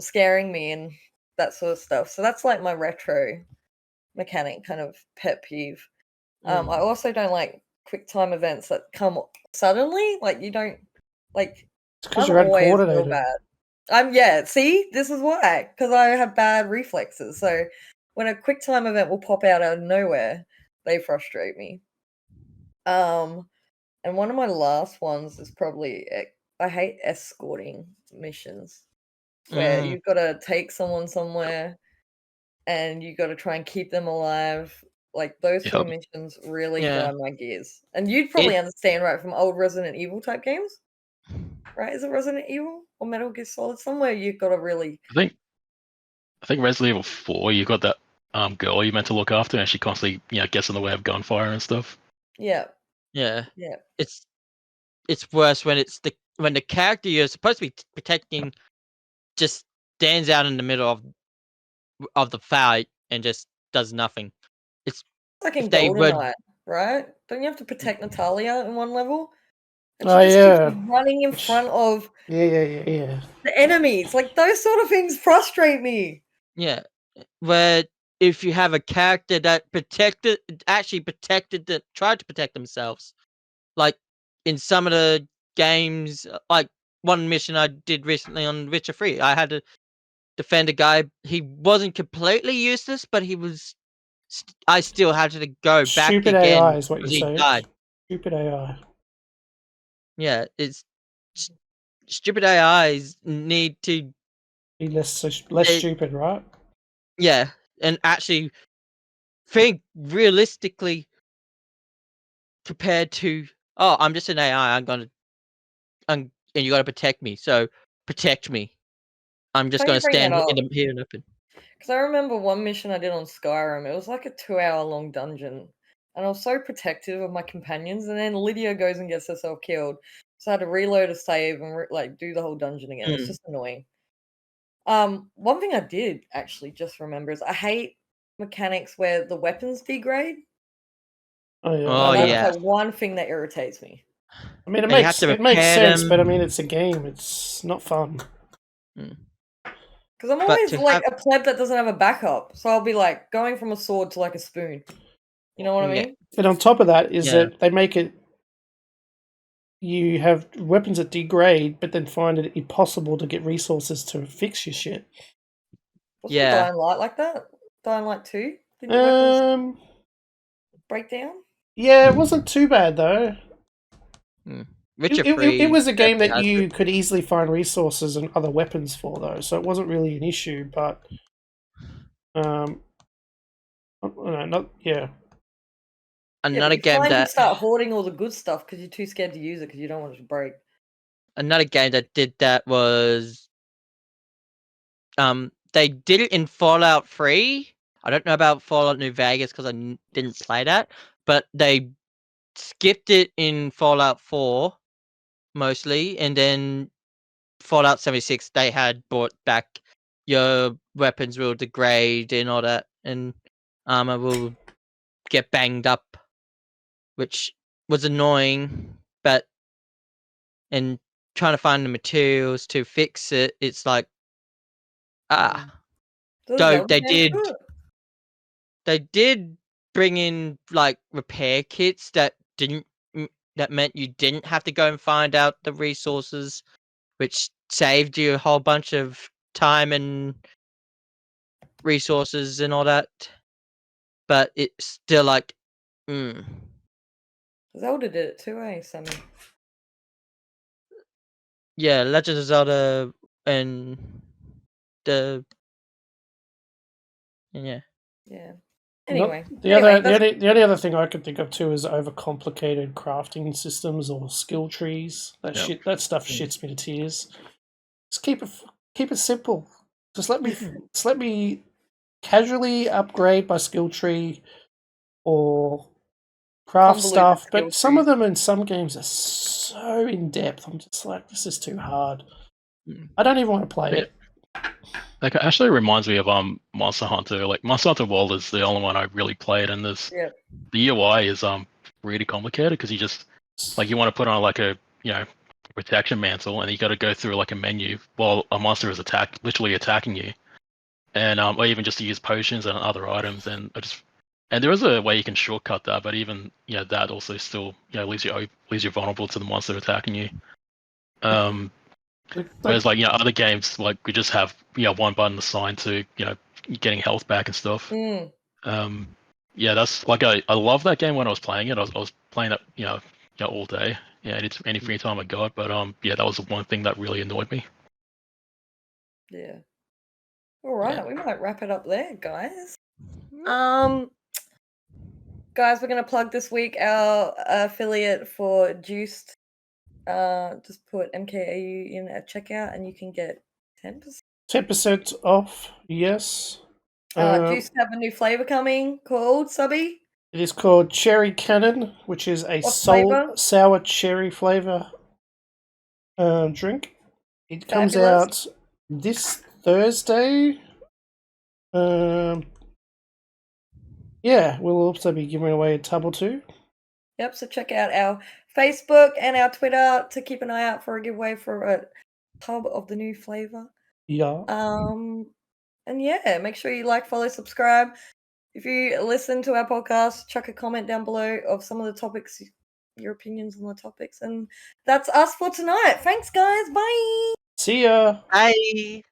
scaring me and that sort of stuff. So that's like my retro mechanic kind of pet peeve. I also don't like quick time events that come suddenly. Like you don't like. Because I'm you're always real uncoordinated. bad. See, this is why. Because I have bad reflexes. So when a quick time event will pop out of nowhere, they frustrate me. And one of my last ones is probably I hate escorting missions where you've got to take someone somewhere and you got to try and keep them alive. Like those sort of missions really grind my gears. And you'd probably understand, right, from old Resident Evil type games, right? Is it Resident Evil or Metal Gear Solid? Somewhere you've got to really. I think Resident Evil 4. You got that girl you meant to look after, and she constantly gets in the way of gunfire and stuff. Yeah. Yeah. Yeah. It's worse when when the character you're supposed to be protecting just stands out in the middle of the fight and just does nothing. It's like in if they would GoldenEye, right? Don't you have to protect Natalia in one level? And Oh, she just yeah. keeps running in front of Yeah. the enemies. Like those sort of things frustrate me. Yeah. Where if you have a character that actually tried to protect themselves. Like in some of the games, like one mission I did recently on Witcher 3, I had to defend a guy. He wasn't completely useless, but he was. I still had to go back Stupid again AI is what because you're he saying. died. Stupid AI. Yeah, it's stupid AIs need to Be less stupid, right? yeah, and actually think realistically compared to I'm just an AI. And you got to protect me. So protect me. I'm just Funny going you to bring that stand up. here and open. Because I remember one mission I did on Skyrim. It was like a 2-hour long dungeon. And I was so protective of my companions. And then Lydia goes and gets herself killed. So I had to reload a save and do the whole dungeon again. It's just annoying. One thing I did actually just remember is I hate mechanics where the weapons degrade. Oh yeah. Oh That's yeah. like one thing that irritates me. I mean, And you have to it makes repair sense, them. but I mean, it's a game. It's not fun. Because I'm always like a pleb that doesn't have a backup, so I'll be like going from a sword to like a spoon. You know what I mean? And on top of that is that they make it. You have weapons that degrade, but then find it impossible to get resources to fix your shit. Wasn't Dying Light like that? Dying Light 2? Did your weapons break down? Yeah, it wasn't too bad though. Witcher 3 it was a game that has you could easily find resources and other weapons for though, so it wasn't really an issue. But another you game find you that start hoarding all the good stuff because you're too scared to use it because you don't want it to break. another game that did that was they did it in Fallout 3. I don't know about Fallout New Vegas because I didn't play that, but they skipped it in Fallout 4 mostly, and then Fallout 76 they had brought back your weapons will degrade and all that, and armor will get banged up, which was annoying. But and trying to find the materials to fix it, it's like Does though Zelda games do it? they did bring in like repair kits that that meant you didn't have to go and find out the resources, which saved you a whole bunch of time and resources and all that. But it's still like, Zelda did it too, eh, Sammy? yeah, Legend of Zelda and yeah. Yeah. Not- Anyway, the only other thing I could think of too is overcomplicated crafting systems or skill trees. That stuff shits me to tears. Just keep it simple. Just let me casually upgrade my skill tree or craft Convoluted stuff. skill But some of trees. them in some games are so in depth. I'm just like, this is too hard. I don't even want to play it. Like, it actually reminds me of Monster Hunter. Like, Monster Hunter World is the only one I really played, and the UI is really complicated because you just you want to put on like a protection mantle, and you got to go through like a menu while a monster is literally attacking you, and or even just to use potions and other items, and there is a way you can shortcut that, but even that also still leaves you vulnerable to the monster attacking you. Whereas other games we just have one button assigned to getting health back and stuff. That's I love that game when I was playing it. I was playing it all day. It's any free time I got. But that was the one thing that really annoyed me. Yeah. All right, we might wrap it up there, guys. Guys, we're gonna plug this week our affiliate for Juiced. Just put MKAU in at checkout, and you can get 10%. 10% off. Yes. Juiced have a new flavor coming called Subby. It is called Cherry Cannon, which is a sour cherry flavor drink. It comes out this Thursday. We'll also be giving away a tub or two. Yep, so check out our Facebook and our Twitter to keep an eye out for a giveaway for a tub of the new flavor. Yeah. And make sure you like, follow, subscribe. If you listen to our podcast, chuck a comment down below of some of the topics, your opinions on the topics. And that's us for tonight. Thanks, guys. Bye. See ya. Bye.